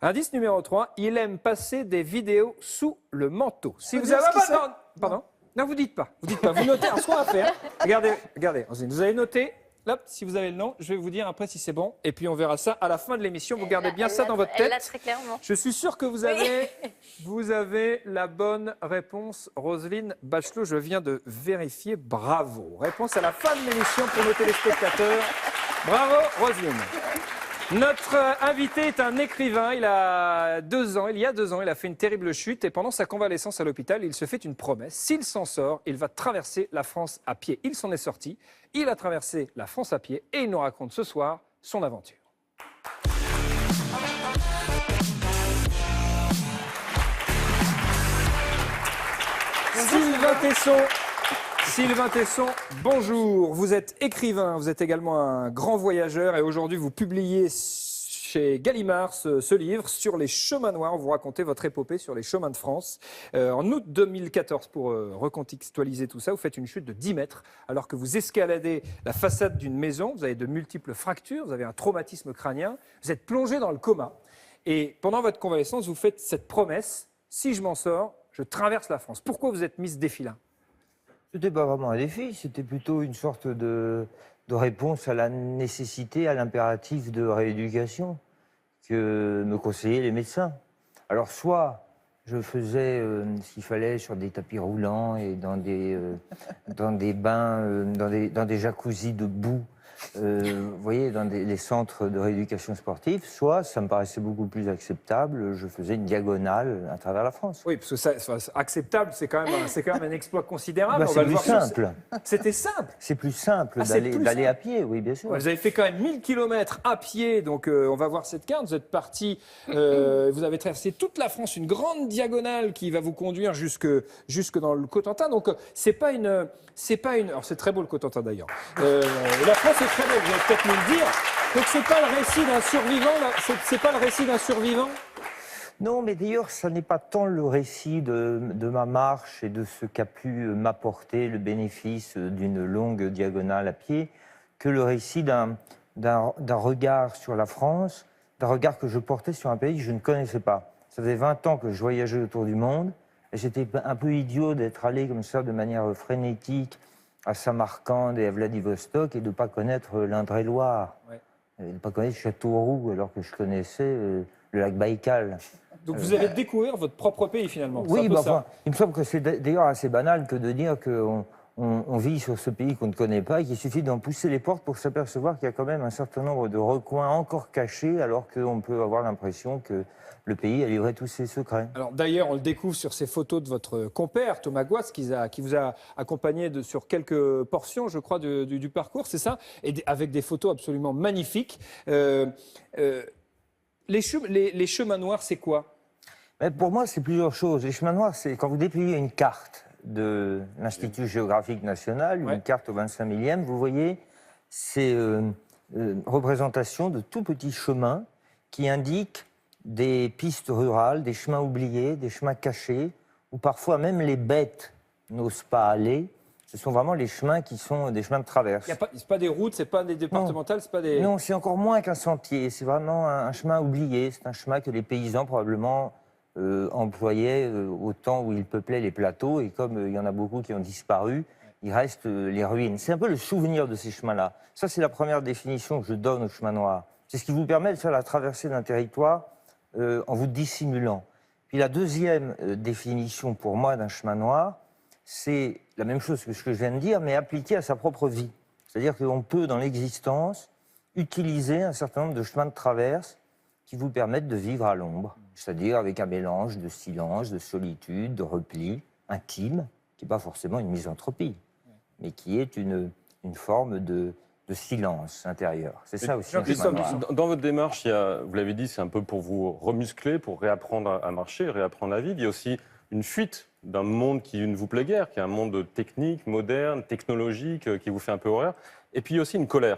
Indice numéro 3, il aime passer des vidéos sous le manteau. Si vous avez... Pardon. Non, vous dites pas. Vous notez. Alors, ce qu'on va faire, regardez, vous avez noté. Hop, si vous avez le nom, je vais vous dire après si c'est bon. Et puis on verra ça à la fin de l'émission. Vous gardez bien ça dans votre tête. Très clairement. Je suis sûr que vous avez la bonne réponse, Roselyne Bachelot. Je viens de vérifier. Bravo. Réponse à la fin de l'émission pour nos téléspectateurs. Bravo, Roselyne. Notre invité est un écrivain. Il y a 2 ans, il a fait une terrible chute et pendant sa convalescence à l'hôpital, il se fait une promesse. S'il s'en sort, il va traverser la France à pied. Il s'en est sorti. Il a traversé la France à pied et il nous raconte ce soir son aventure. Sylvain Tesson, bonjour. Vous êtes écrivain, vous êtes également un grand voyageur et aujourd'hui vous publiez chez Gallimard ce livre sur les chemins noirs. Vous racontez votre épopée sur les chemins de France. En août 2014, pour recontextualiser tout ça, vous faites une chute de 10 mètres alors que vous escaladez la façade d'une maison. Vous avez de multiples fractures, vous avez un traumatisme crânien, vous êtes plongé dans le coma. Et pendant votre convalescence, vous faites cette promesse, si je m'en sors, je traverse la France. Pourquoi vous êtes mis ce défi-là? C'était pas vraiment un défi, c'était plutôt une sorte de réponse à la nécessité, à l'impératif de rééducation que me conseillaient les médecins. Alors soit je faisais ce qu'il fallait sur des tapis roulants et dans des bains, dans des jacuzzis de boue, vous voyez, dans les centres de rééducation sportive, soit, ça me paraissait beaucoup plus acceptable, je faisais une diagonale à travers la France. Oui, parce que acceptable, c'est quand même un exploit considérable. C'est plus simple. C'était simple. C'est plus simple d'aller à pied, oui, bien sûr. Ouais, vous avez fait quand même 1000 km à pied, donc on va voir cette carte. Vous êtes parti, vous avez traversé toute la France, une grande diagonale qui va vous conduire jusque dans le Cotentin. Donc c'est pas une. Alors c'est très beau le Cotentin d'ailleurs. La France est très belle, vous allez peut-être nous le dire. Donc c'est pas le récit d'un survivant, c'est pas le récit d'un survivant? Non, mais d'ailleurs, ça n'est pas tant le récit de ma marche et de ce qu'a pu m'apporter le bénéfice d'une longue diagonale à pied que le récit d'un regard sur la France, d'un regard que je portais sur un pays que je ne connaissais pas. Ça faisait 20 ans que je voyageais autour du monde et j'étais un peu idiot d'être allé comme ça de manière frénétique à Samarcande et à Vladivostok et de ne pas connaître l'Indre-et-Loire, de ne pas connaître Châteauroux alors que je connaissais le lac Baïkal. Donc vous avez découvert votre propre pays finalement. Oui, enfin, il me semble que c'est d'ailleurs assez banal que de dire qu'on vit sur ce pays qu'on ne connaît pas et qu'il suffit d'en pousser les portes pour s'apercevoir qu'il y a quand même un certain nombre de recoins encore cachés alors qu'on peut avoir l'impression que le pays a livré tous ses secrets. Alors d'ailleurs, on le découvre sur ces photos de votre compère, Thomas Gouas, qui vous a accompagné sur quelques portions, je crois, du parcours, c'est ça? Et avec des photos absolument magnifiques. Les chemins noirs, c'est quoi? Pour moi, c'est plusieurs choses. Les chemins noirs, c'est quand vous dépliez une carte de l'Institut géographique national, une carte au 25 millième, vous voyez, c'est représentation de tout petits chemins qui indiquent des pistes rurales, des chemins oubliés, des chemins cachés, où parfois même les bêtes n'osent pas aller. Ce sont vraiment les chemins qui sont des chemins de traverse. Ce n'est pas des routes, ce n'est pas des départementales, c'est pas des... Non, c'est encore moins qu'un sentier. C'est vraiment un chemin oublié. C'est un chemin que les paysans probablement employait au temps où il peuplait les plateaux. Et comme il y en a beaucoup qui ont disparu, il reste les ruines. C'est un peu le souvenir de ces chemins-là. Ça, c'est la première définition que je donne au chemin noir. C'est ce qui vous permet de faire la traversée d'un territoire en vous dissimulant. Puis la deuxième définition pour moi d'un chemin noir, c'est la même chose que ce que je viens de dire, mais appliqué à sa propre vie. C'est-à-dire qu'on peut, dans l'existence, utiliser un certain nombre de chemins de traverse qui vous permettent de vivre à l'ombre, c'est-à-dire avec un mélange de silence, de solitude, de repli intime, qui n'est pas forcément une misanthropie, mais qui est une forme de silence intérieur. C'est ça aussi un chemin noir. Dans votre démarche, vous l'avez dit, c'est un peu pour vous remuscler, pour réapprendre à marcher, réapprendre à vivre. Il y a aussi une fuite d'un monde qui ne vous plaît guère, qui est un monde technique, moderne, technologique, qui vous fait un peu horreur. Et puis il y a aussi une colère.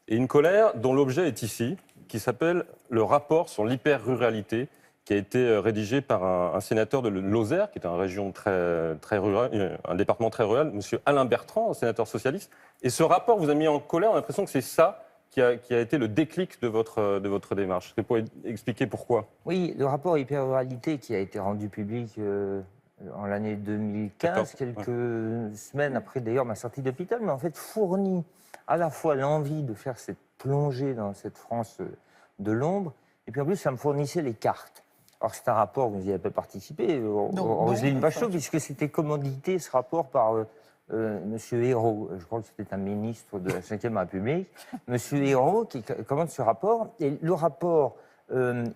Et une colère dont l'objet est ici, qui s'appelle le rapport sur l'hyper-ruralité, qui a été rédigé par un sénateur de Lozère, qui est une région très rurale, un département très rural, M. Alain Bertrand, un sénateur socialiste. Et ce rapport vous a mis en colère. On a l'impression que c'est ça qui a été le déclic de votre démarche. Est-ce que vous pouvez expliquer pourquoi? Oui, le rapport hyper-ruralité qui a été rendu public en l'année 2015, quelques semaines après d'ailleurs ma sortie d'hôpital, mais en fait fournit à la fois l'envie de faire cette plongée dans cette France de l'ombre, et puis en plus ça me fournissait les cartes. Alors c'est un rapport, vous n'y avez pas participé, Roselyne Bachelot, puisque c'était commandité ce rapport par Monsieur Hérault, je crois que c'était un ministre de la Ve République, Monsieur Hérault qui commande ce rapport, et le rapport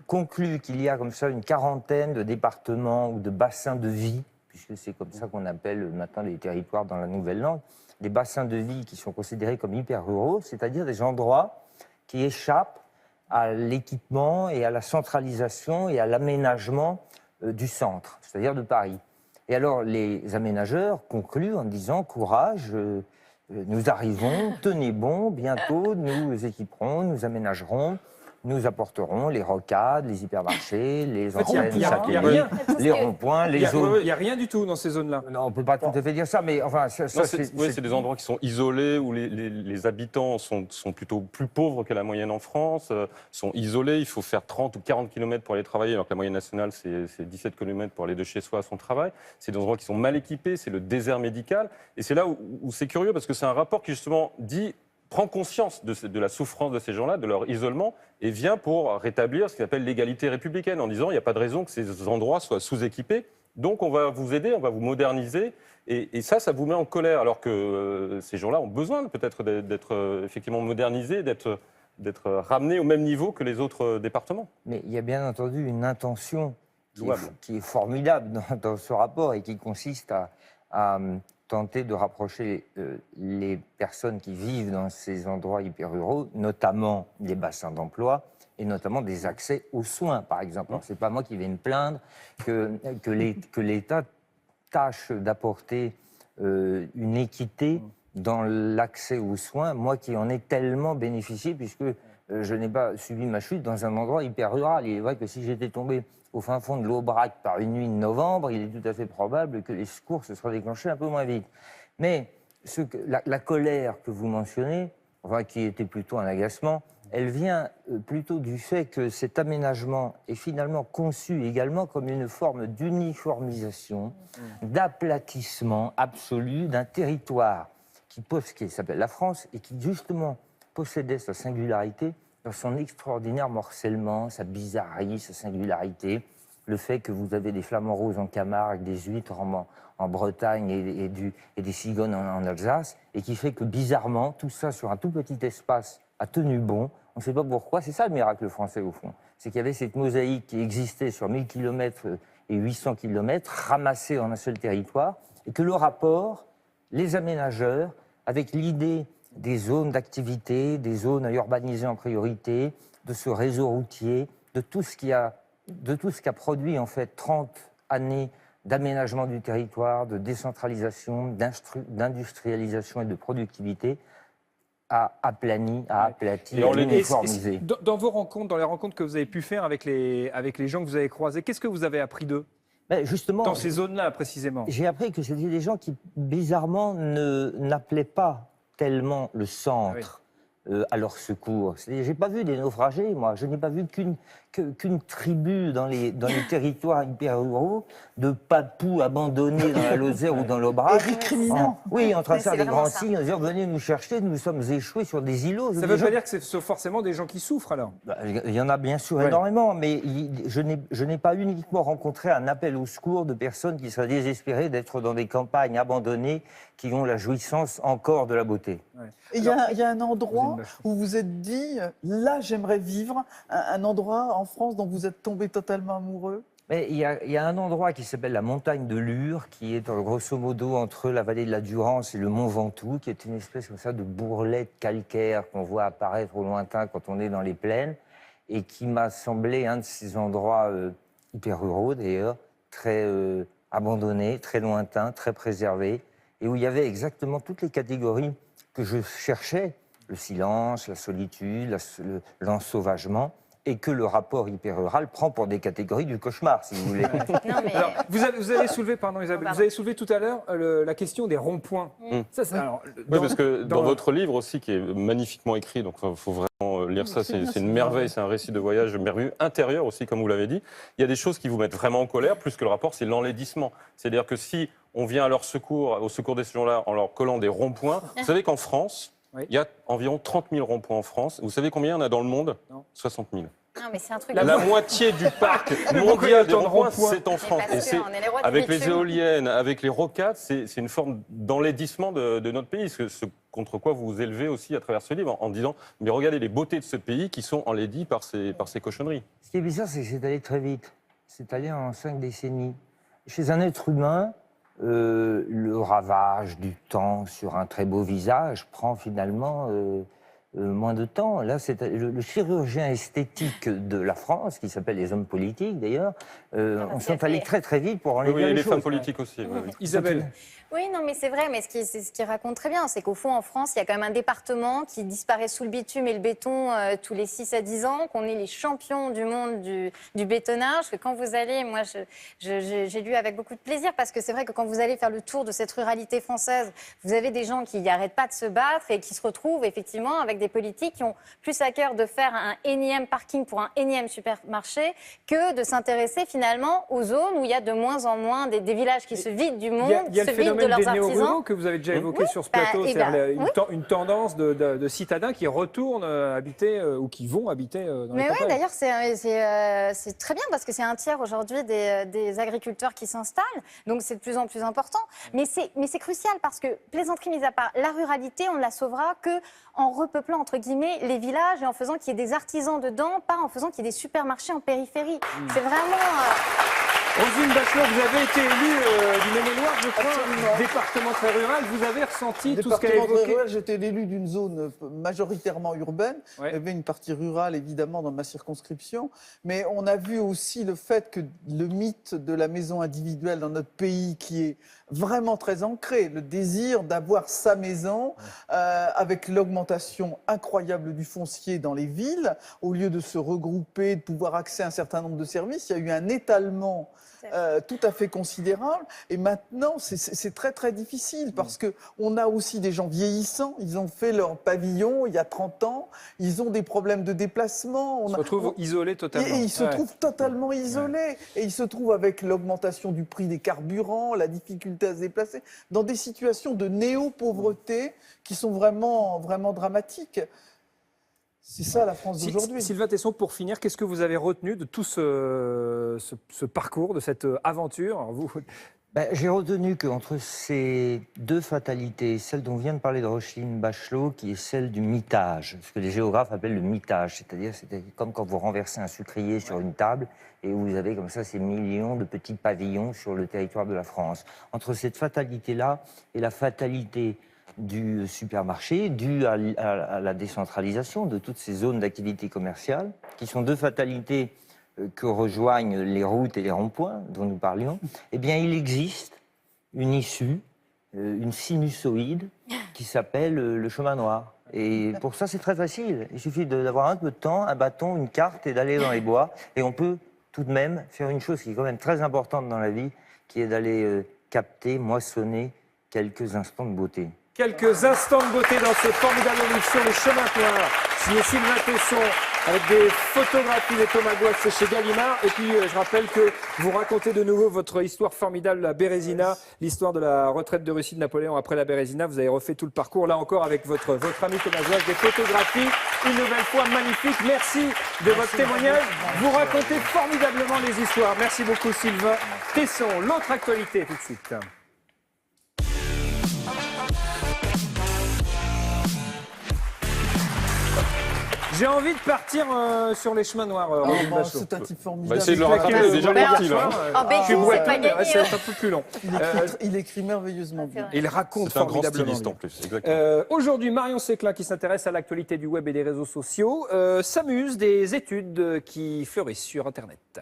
conclut qu'il y a comme ça une quarantaine de départements ou de bassins de vie, puisque c'est comme ça qu'on appelle maintenant les territoires dans la nouvelle langue, des bassins de vie qui sont considérés comme hyper ruraux, c'est-à-dire des endroits qui échappent à l'équipement et à la centralisation et à l'aménagement du centre, c'est-à-dire de Paris. Et alors les aménageurs concluent en disant « Courage, nous arrivons, tenez bon, bientôt nous équiperons, nous aménagerons, nous apporterons les rocades, les hypermarchés, les enseignes satellites, les ronds-points, les zones... » Il n'y a rien du tout dans ces zones-là. Non, on ne peut pas tout à fait dire ça, mais enfin... c'est des endroits qui sont isolés, où les habitants sont plutôt plus pauvres que la moyenne en France, sont isolés, il faut faire 30 ou 40 km pour aller travailler, alors que la moyenne nationale, c'est 17 km pour aller de chez soi à son travail. C'est des endroits qui sont mal équipés, c'est le désert médical. Et c'est là où c'est curieux, parce que c'est un rapport qui, justement, prend conscience de la souffrance de ces gens-là, de leur isolement, et vient pour rétablir ce qu'il appelle l'égalité républicaine, en disant il n'y a pas de raison que ces endroits soient sous-équipés, donc on va vous aider, on va vous moderniser, et ça vous met en colère, alors que ces gens-là ont besoin peut-être d'être effectivement modernisés, d'être ramenés au même niveau que les autres départements. Mais il y a bien entendu une intention qui est formidable dans ce rapport, et qui consiste à tenter de rapprocher les personnes qui vivent dans ces endroits hyper-ruraux, notamment des bassins d'emploi et notamment des accès aux soins, par exemple. Alors, c'est pas moi qui vais me plaindre que l'État tâche d'apporter une équité dans l'accès aux soins, moi qui en ai tellement bénéficié, puisque je n'ai pas subi ma chute dans un endroit hyper-rural. Il est vrai que si j'étais tombé au fin fond de l'Aubrac par une nuit de novembre, il est tout à fait probable que les secours se seraient déclenchés un peu moins vite. Mais la colère que vous mentionnez, enfin, qui était plutôt un agacement, elle vient plutôt du fait que cet aménagement est finalement conçu également comme une forme d'uniformisation, d'aplatissement absolu d'un territoire qui s'appelle la France et qui justement possédait sa singularité dans son extraordinaire morcellement, sa bizarrerie, sa singularité, le fait que vous avez des flamants roses en Camargue, des huîtres en Bretagne et des cigognes en Alsace, et qui fait que bizarrement, tout ça sur un tout petit espace a tenu bon. On ne sait pas pourquoi, c'est ça le miracle français au fond. C'est qu'il y avait cette mosaïque qui existait sur 1000 km et 800 km, ramassée en un seul territoire, et que le rapport, les aménageurs, avec l'idée des zones d'activité, des zones à urbaniser en priorité, de ce réseau routier, de tout ce qui a produit en fait 30 années d'aménagement du territoire, de décentralisation, d'industrialisation et de productivité, a aplani, a aplati, a uniformisé. Dans vos rencontres, dans les rencontres que vous avez pu faire avec les gens que vous avez croisés, qu'est-ce que vous avez appris d'eux? Justement, dans ces zones-là, précisément. J'ai appris que c'était des gens qui, bizarrement, n'appelaient pas tellement le centre à leur secours. J'ai pas vu des naufragés, moi. Je n'ai pas vu qu'une tribu dans les territoires hyper ruraux de pas de poux abandonnés dans la Lozère ou dans l'Aubrac. Oui, en train de faire des grands signes, en disant venez nous chercher, nous sommes échoués sur des îlots. Ça ne veut pas dire que c'est forcément des gens qui souffrent alors? Il y en a bien sûr énormément, mais je n'ai pas uniquement rencontré un appel au secours de personnes qui seraient désespérées d'être dans des campagnes abandonnées qui ont la jouissance encore de la beauté. Et il y a un endroit où vous êtes dit, là j'aimerais vivre, un endroit en France dont vous êtes tombé totalement amoureux? Mais il y a un endroit qui s'appelle la montagne de Lure, qui est grosso modo entre la vallée de la Durance et le mont Ventoux, qui est une espèce comme ça de bourrelet calcaire qu'on voit apparaître au lointain quand on est dans les plaines, et qui m'a semblé un de ces endroits hyper ruraux d'ailleurs, très abandonnés, très lointains, très préservés, et où il y avait exactement toutes les catégories que je cherchais, le silence, la solitude, l'ensauvagement, et que le rapport hyper-rural prend pour des catégories du cauchemar, si vous voulez. Alors, vous avez soulevé, pardon Isabelle, vous avez soulevé tout à l'heure la question des ronds-points. Ça, oui, parce que dans votre livre aussi, qui est magnifiquement écrit, donc il faut vraiment lire ça, c'est une merveille, c'est un récit de voyage merveilleux, intérieur aussi, comme vous l'avez dit. Il y a des choses qui vous mettent vraiment en colère, plus que le rapport, c'est l'enlaidissement. C'est-à-dire que si on vient à leur secours, au secours de ces gens-là, en leur collant des ronds-points, vous savez qu'en France, il y a environ 30 000 ronds-points en France. Vous savez combien il y en a dans le monde? 60 000. Non, mais c'est un truc La moitié du parc mondial des ronds-points, c'est en France. Et c'est, avec les éoliennes, avec les rocades, c'est une forme d'enlaidissement de notre pays. Ce contre quoi vous vous élevez aussi à travers ce livre, en disant mais regardez les beautés de ce pays qui sont enlaidies par ces cochonneries. Ce qui est bizarre, c'est que c'est allé très vite. C'est allé en 5 décennies. Chez un être humain, le ravage du temps sur un très beau visage prend finalement moins de temps. Là, c'est le chirurgien esthétique de la France, qui s'appelle les hommes politiques d'ailleurs, on s'est allé très très vite pour enlever les choses. Les femmes politiques aussi. Isabelle. Oui, non, mais c'est vrai, mais ce qu'il raconte très bien, c'est qu'au fond, en France, il y a quand même un département qui disparaît sous le bitume et le béton tous les 6 à 10 ans, qu'on est les champions du monde du bétonnage, que quand vous allez, moi, j'ai lu avec beaucoup de plaisir, parce que c'est vrai que quand vous allez faire le tour de cette ruralité française, vous avez des gens qui n'arrêtent pas de se battre et qui se retrouvent effectivement avec des politiques qui ont plus à cœur de faire un énième parking pour un énième supermarché que de s'intéresser finalement aux zones où il y a de moins en moins des villages qui se vident du monde, se vident de leurs artisans. Que vous avez déjà évoqué sur ce plateau, c'est-à-dire une tendance de citadins qui retournent habiter ou qui vont habiter dans les campagnes. Mais oui, d'ailleurs, c'est très bien parce que c'est un tiers aujourd'hui des agriculteurs qui s'installent, donc c'est de plus en plus important. Mais c'est crucial parce que, plaisanterie mise à part, la ruralité, on ne la sauvera que en repeuplant, entre guillemets, les villages et en faisant qu'il y ait des artisans dedans, pas en faisant qu'il y ait des supermarchés en périphérie. C'est vraiment... Roselyne Bachelot, vous avez été élue du Maine-et-Loire, je crois, département très rural. Vous avez ressenti tout ce qu'elle a évoqué? J'étais l'élu d'une zone majoritairement urbaine. Il y avait une partie rurale, évidemment, dans ma circonscription. Mais on a vu aussi le fait que le mythe de la maison individuelle dans notre pays, qui est vraiment très ancré, le désir d'avoir sa maison, avec l'augmentation incroyable du foncier dans les villes, au lieu de se regrouper, de pouvoir accéder à un certain nombre de services, il y a eu un étalement tout à fait considérable. Et maintenant, c'est très très difficile parce qu'on a aussi des gens vieillissants. Ils ont fait leur pavillon il y a 30 ans. Ils ont des problèmes de déplacement. Ils se retrouvent isolés totalement. Et ils se trouvent totalement isolés. Et ils se trouvent avec l'augmentation du prix des carburants, la difficulté à se déplacer, dans des situations de néo-pauvreté qui sont vraiment, vraiment dramatiques. C'est ça la France d'aujourd'hui. Sylvain Tesson, pour finir, qu'est-ce que vous avez retenu de tout ce parcours, de cette aventure? J'ai retenu qu'entre ces deux fatalités, celle dont vient de parler de Roselyne Bachelot, qui est celle du mitage, ce que les géographes appellent le mitage, c'est-à-dire c'était comme quand vous renversez un sucrier sur une table et vous avez comme ça ces millions de petits pavillons sur le territoire de la France. Entre cette fatalité-là et la fatalité du supermarché, due à la décentralisation de toutes ces zones d'activité commerciale, qui sont deux fatalités que rejoignent les routes et les ronds-points dont nous parlions, eh bien, il existe une issue, une sinusoïde, qui s'appelle le chemin noir. Et pour ça, c'est très facile. Il suffit d'avoir un peu de temps, un bâton, une carte et d'aller dans les bois. Et on peut tout de même faire une chose qui est quand même très importante dans la vie, qui est d'aller capter, moissonner quelques instants de beauté. Quelques instants de beauté dans ce formidable livre sur les chemins noirs, signé Sylvain Tesson, avec des photographies de Thomas Gouax chez Gallimard. Et puis, je rappelle que vous racontez de nouveau votre histoire formidable, la Bérésina, l'histoire de la retraite de Russie de Napoléon après la Bérésina. Vous avez refait tout le parcours, là encore, avec votre ami Thomas Gouax. Des photographies, une nouvelle fois magnifiques. Merci de votre témoignage. Vous racontez formidablement les histoires. Merci beaucoup, Sylvain Tesson. L'autre actualité, tout de suite. J'ai envie de partir sur les chemins noirs. C'est un type formidable. Essayer de le raconter, c'est déjà parti là. Je suis boiteux, c'est un peu plus long. Il écrit merveilleusement bien. Il raconte C'est un grand formidablement. styliste en plus, exactement. Aujourd'hui, Marion Séclin, qui s'intéresse à l'actualité du web et des réseaux sociaux, s'amuse des études qui fleurissent sur Internet.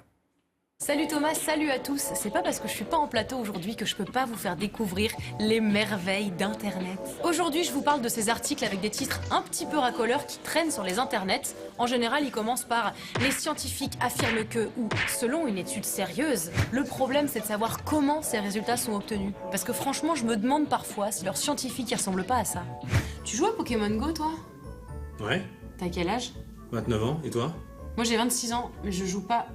Salut Thomas, salut à tous. C'est pas parce que je suis pas en plateau aujourd'hui que je peux pas vous faire découvrir les merveilles d'Internet. Aujourd'hui, je vous parle de ces articles avec des titres un petit peu racoleurs qui traînent sur les internets. En général, ils commencent par « Les scientifiques affirment que » ou « Selon une étude sérieuse ». Le problème, c'est de savoir comment ces résultats sont obtenus. Parce que franchement, je me demande parfois si leurs scientifiques ne ressemblent pas à ça. Tu joues à Pokémon Go, toi? Ouais. T'as quel âge? 29 ans, et toi? Moi, j'ai 26 ans, mais je joue pas...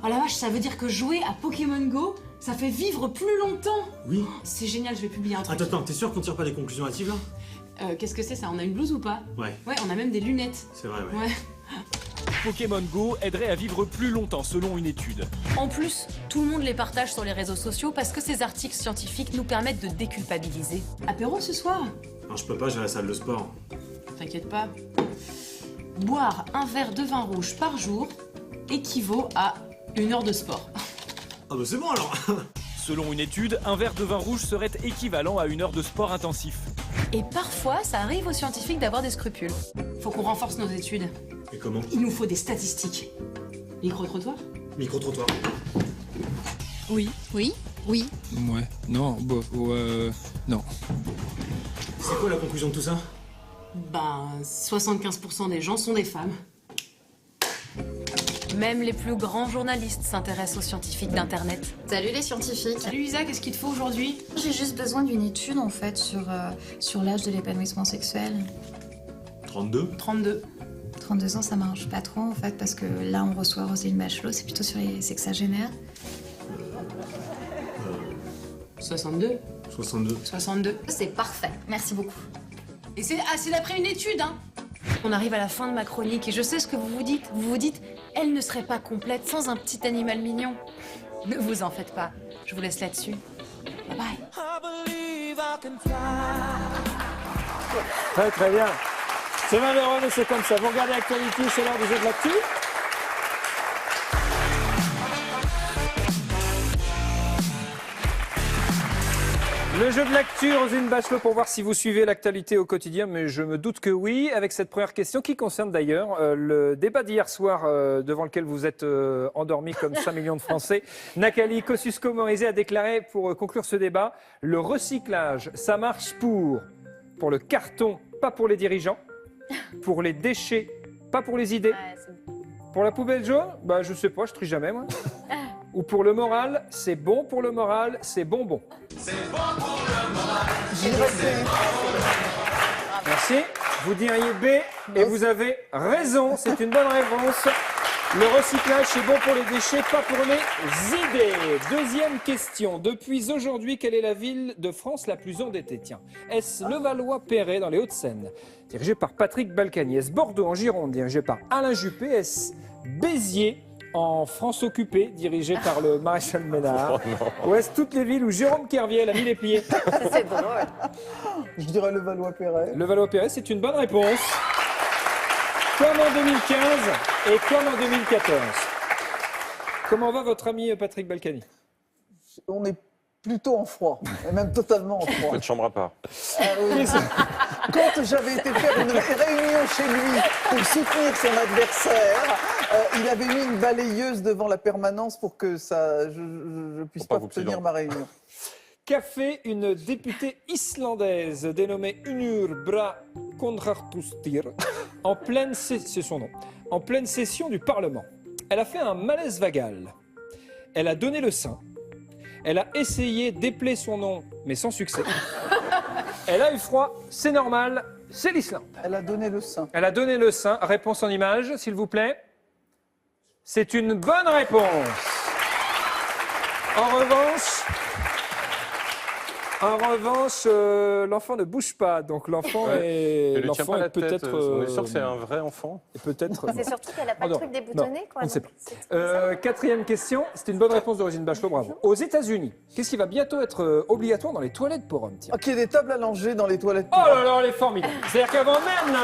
Oh la vache, ça veut dire que jouer à Pokémon Go, ça fait vivre plus longtemps. Oui. C'est génial, je vais publier un truc. Attends, t'es sûr qu'on tire pas des conclusions hâtives là? Qu'est-ce que c'est ça? On a une blouse ou pas? Ouais. Ouais, on a même des lunettes. C'est vrai, ouais. Pokémon Go aiderait à vivre plus longtemps selon une étude. En plus, tout le monde les partage sur les réseaux sociaux parce que ces articles scientifiques nous permettent de déculpabiliser. Apéro ce soir? Non, je peux pas, j'ai la salle de sport. T'inquiète pas. Boire un verre de vin rouge par jour équivaut à 1 heure de sport. Ah bah c'est bon alors. Selon une étude, un verre de vin rouge serait équivalent à 1 heure de sport intensif. Et parfois, ça arrive aux scientifiques d'avoir des scrupules. Faut qu'on renforce nos études. Et comment? Il nous faut des statistiques. Micro-trottoir? Micro-trottoir. Oui. Oui. Oui. Ouais. Non, non. C'est quoi la conclusion de tout ça? Ben, 75% des gens sont des femmes. Même les plus grands journalistes s'intéressent aux scientifiques d'Internet. Salut les scientifiques. Salut Isa, qu'est-ce qu'il te faut aujourd'hui? J'ai juste besoin d'une étude en fait sur l'âge de l'épanouissement sexuel. 32? 32. 32 ans, ça marche pas trop en fait parce que là on reçoit Roselyne Bachelot, c'est plutôt sur les sexagénaires. 62. 62. 62. C'est parfait, merci beaucoup. Et c'est d'après une étude, hein. On arrive à la fin de ma chronique et je sais ce que vous vous dites. Vous vous dites, elle ne serait pas complète sans un petit animal mignon. Ne vous en faites pas, je vous laisse là-dessus. Bye bye. Très très bien. C'est malheureux mais c'est comme ça. Vous regardez l'actualité, c'est l'heure du jeu de l'actu. Le jeu de l'actu, Roselyne Bachelot, pour voir si vous suivez l'actualité au quotidien, mais je me doute que oui, avec cette première question qui concerne d'ailleurs le débat d'hier soir devant lequel vous êtes endormis comme 5 millions de Français. Nathalie Kosciusko-Morizet a déclaré pour conclure ce débat, le recyclage, ça marche pour le carton, pas pour les dirigeants, pour les déchets, pas pour les idées, pour la poubelle jaune, bah je sais pas, je trie jamais moi. Ou pour le moral, c'est bon pour le moral, c'est bonbon. C'est bon pour le moral. Merci. Vous diriez B et vous avez raison, c'est une bonne réponse. Le recyclage, c'est bon pour les déchets, pas pour les idées. Deuxième question. Depuis aujourd'hui, quelle est la ville de France la plus endettée? Tiens, est-ce Levallois-Perret dans les Hauts-de-Seine, dirigé par Patrick Balkany? Est-ce Bordeaux en Gironde, dirigé par Alain Juppé? Est-ce Béziers en France occupée, dirigée par le maréchal Ménard? Ou est-ce toutes les villes où Jérôme Kerviel a mis les pieds? C'est drôle. Je dirais Levallois-Perret. Levallois-Perret, c'est une bonne réponse. Comme en 2015 et comme en 2014. Comment va votre ami Patrick Balkany? On est plutôt en froid, et même totalement en froid. Pas de chambre à part. Oui, quand j'avais été faire une réunion chez lui pour soutenir son adversaire, il avait mis une balayeuse devant la permanence pour que je ne puisse pas tenir ma réunion. Qu'a fait une députée islandaise dénommée Unur Bra Konradóttir en pleine session du Parlement? Elle a fait un malaise vagal. Elle a donné le sein. Elle a essayé d'épeler son nom, mais sans succès. Elle a eu froid, c'est normal. C'est l'Islande. Elle a donné le sein. Elle a donné le sein. Réponse en image, s'il vous plaît. C'est une bonne réponse. En revanche, l'enfant ne bouge pas, donc l'enfant est peut-être. On est sûr que c'est un vrai enfant. Peut-être. C'est surtout qu'elle n'a pas de truc déboutonné, quoi. On ne sait pas. Quatrième question, c'est une bonne réponse de Roselyne Bachelot, bravo. Aux États-Unis, qu'est-ce qui va bientôt être obligatoire dans les toilettes pour hommes? Ok, des tables à langer dans les toilettes pour hommes. Oh là là, elle est formidable. C'est-à-dire qu'avant même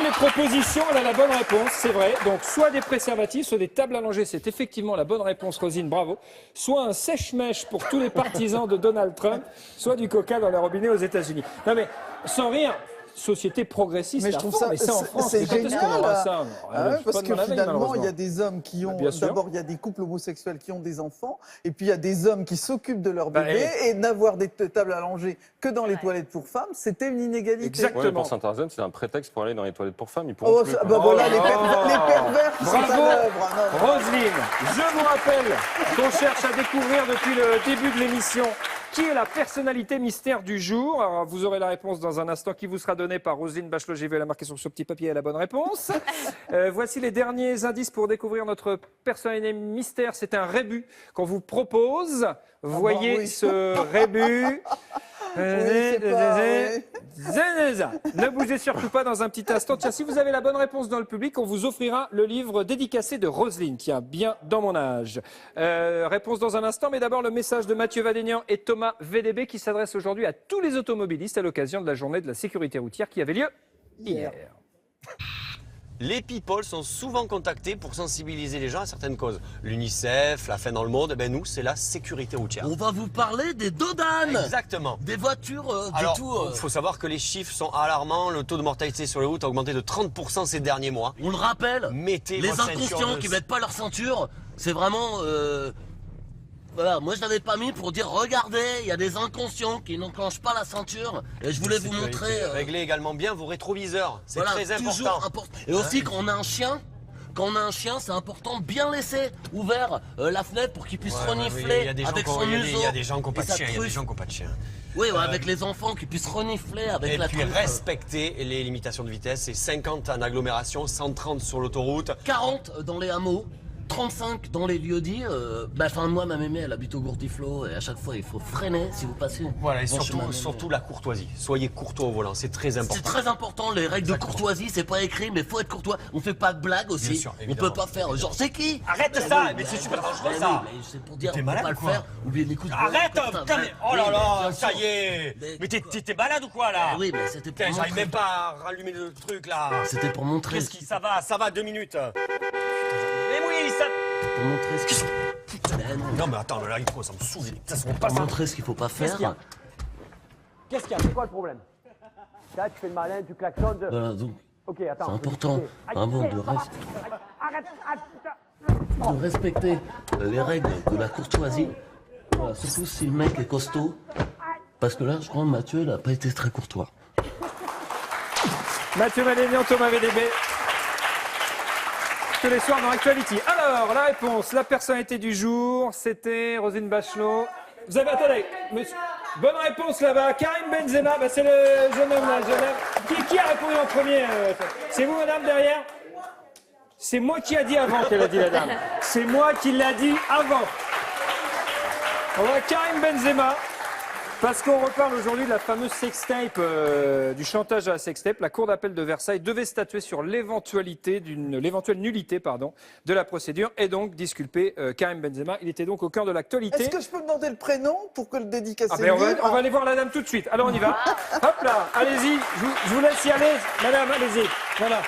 les propositions, elle a la bonne réponse, c'est vrai. Donc soit des préservatifs, soit des tables à langer, c'est effectivement la bonne réponse, Roselyne, bravo. Soit un sèche-mèche pour tous les partisans de Donald Trump, soit du coca dans les robinets aux États-Unis. Non mais, sans rire, société progressiste. Mais je trouve ça, en France, c'est génial. Parce que veille, finalement, il y a des hommes qui ont. D'abord, il y a des couples homosexuels qui ont des enfants, et puis il y a des hommes qui s'occupent de leur bébé, et n'avoir des tables à langer que dans les toilettes pour femmes, c'était une inégalité. Exactement. Ouais, pour Saint-Arzène, c'est un prétexte pour aller dans les toilettes pour femmes. Ils pourront plus. Voilà, les pervers qui sont à l'œuvre. Roselyne, je vous rappelle qu'on cherche à découvrir depuis le début de l'émission qui est la personnalité mystère du jour. Alors, vous aurez la réponse dans un instant qui vous sera donnée par Roselyne Bachelot. J'ai vu la marquer sur ce petit papier, elle a la bonne réponse. Voici les derniers indices pour découvrir notre personnalité mystère. C'est un rébut qu'on vous propose. Vous voyez ce rébut. Ne bougez surtout pas dans un petit instant. Tiens, si vous avez la bonne réponse dans le public, on vous offrira le livre dédicacé de Roselyne, qui a bien dans mon âge. Réponse dans un instant, mais d'abord le message de Mathieu Vadénian et Thomas VDB qui s'adresse aujourd'hui à tous les automobilistes à l'occasion de la journée de la sécurité routière qui avait lieu hier. Les people sont souvent contactés pour sensibiliser les gens à certaines causes. L'UNICEF, la faim dans le monde, ben nous, c'est la sécurité routière. On va vous parler des dodanes. Exactement. Des voitures, Alors, du tout. Il faut savoir que les chiffres sont alarmants. Le taux de mortalité sur les routes a augmenté de 30% ces derniers mois. On le rappelle, mettez les votre inconscients ceinture qui mettent pas leur ceinture, c'est vraiment... Voilà, moi je l'avais pas mis pour dire regardez, il y a des inconscients qui n'enclenchent pas la ceinture et je voulais vous montrer. Réglez également bien vos rétroviseurs, c'est voilà, très important. Et aussi quand on a un chien, c'est important de bien laisser ouvert la fenêtre pour qu'il puisse renifler avec son museau. Il y a des gens qui n'ont pas de chien, il y a des gens qui n'ont pas de chien. Oui, avec les enfants qui puissent renifler avec la truffe. Et puis respecter les limitations de vitesse, c'est 50 en agglomération, 130 sur l'autoroute. 40 dans les hameaux. 35 dans les lieux-dits. Moi, ma mémé, elle habite au Gourdiflot et à chaque fois, il faut freiner si vous passez. Voilà, et surtout la courtoisie. Soyez courtois au volant, c'est très important. C'est très important, les règles de courtoisie, c'est pas écrit, mais faut être courtois. On fait pas de blagues aussi. Bien sûr, on peut pas faire genre, c'est qui? Arrête ça, mais c'est super dangereux ça. C'est pour dire, t'es on peut malade pas le ou quoi? faire. Ou bien écoute. Arrête, putain, mais oh là là, ça y est. Mais t'es malade ou quoi là? Oui, mais c'était pour montrer. J'arrive même pas à rallumer le truc là. C'était pour montrer. Qu'est-ce qui ça va 2 minutes. Mais oui, ça. Pour montrer ce qu'il faut. Non mais attends, là, ça me saoule. Ça se pour montrer ce qu'il faut pas faire. Qu'est-ce qu'il y a? C'est quoi le problème? Là, tu fais le malin, tu klaxonnes. Voilà, donc. Ok, attends. C'est important, vraiment, de respecter les règles de la courtoisie. Voilà, surtout si le mec est costaud. Parce que là, je crois que Mathieu, il n'a pas été très courtois. Mathieu Vadénian, Thomas VDB. Tous les soirs dans Actuality. Alors, la réponse, la personnalité du jour, c'était Roselyne Bachelot. Vous avez, attendez, monsieur, bonne réponse là-bas. Karim Benzema, c'est le jeune homme là. Qui a répondu en premier? C'est vous, madame, derrière? C'est moi qui a dit avant qu'elle a dit la dame. C'est moi qui l'a dit avant. On va Karim Benzema. Parce qu'on reparle aujourd'hui de la fameuse sextape, du chantage à la sextape. La Cour d'appel de Versailles devait statuer sur l'éventuelle nullité de la procédure et donc disculper Karim Benzema. Il était donc au cœur de l'actualité. Est-ce que je peux demander le prénom pour que le dédicacer on va aller voir la dame tout de suite. Alors on y va. Hop là, allez-y, je vous laisse y aller. Madame, allez-y. Voilà.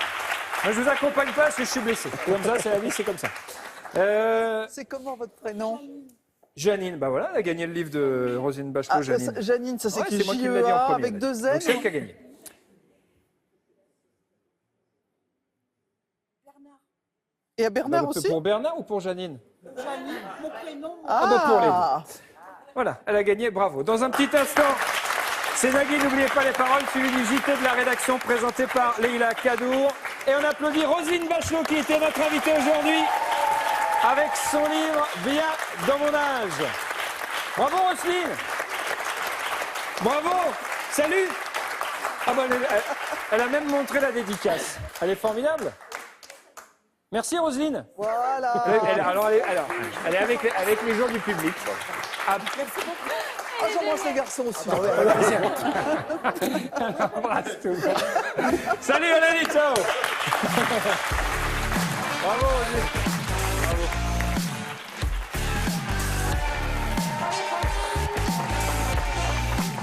Moi, je vous accompagne pas parce que je suis blessé. Comme ça, c'est la vie, c'est comme ça. C'est comment votre prénom? Janine, bah voilà, elle a gagné le livre de Roselyne Bachelot, Janine. Janine, ça s'écrit c'est moi qui l'ai dit en premier. avec 2 N. Donc c'est elle qui a gagné. Et à Bernard aussi? Pour Bernard ou pour Janine? Janine, mon prénom. Pour les deux. Voilà, elle a gagné, bravo. Dans un petit instant, c'est Nagui, n'oubliez pas les paroles, suivi du JT de la rédaction présenté par Leïla Kadour. Et on applaudit Roselyne Bachelot qui était notre invitée aujourd'hui. Avec son livre Bien dans mon âge. Bravo Roselyne. Bravo. Salut. Ah bah, elle a même montré la dédicace. Elle est formidable. Merci Roselyne. Voilà. Elle est avec les gens du public. Ah, merci beaucoup. Ah, j'embrasse les garçons aussi. On embrasse tout. Salut Valérie, ciao. Bravo Roselyne.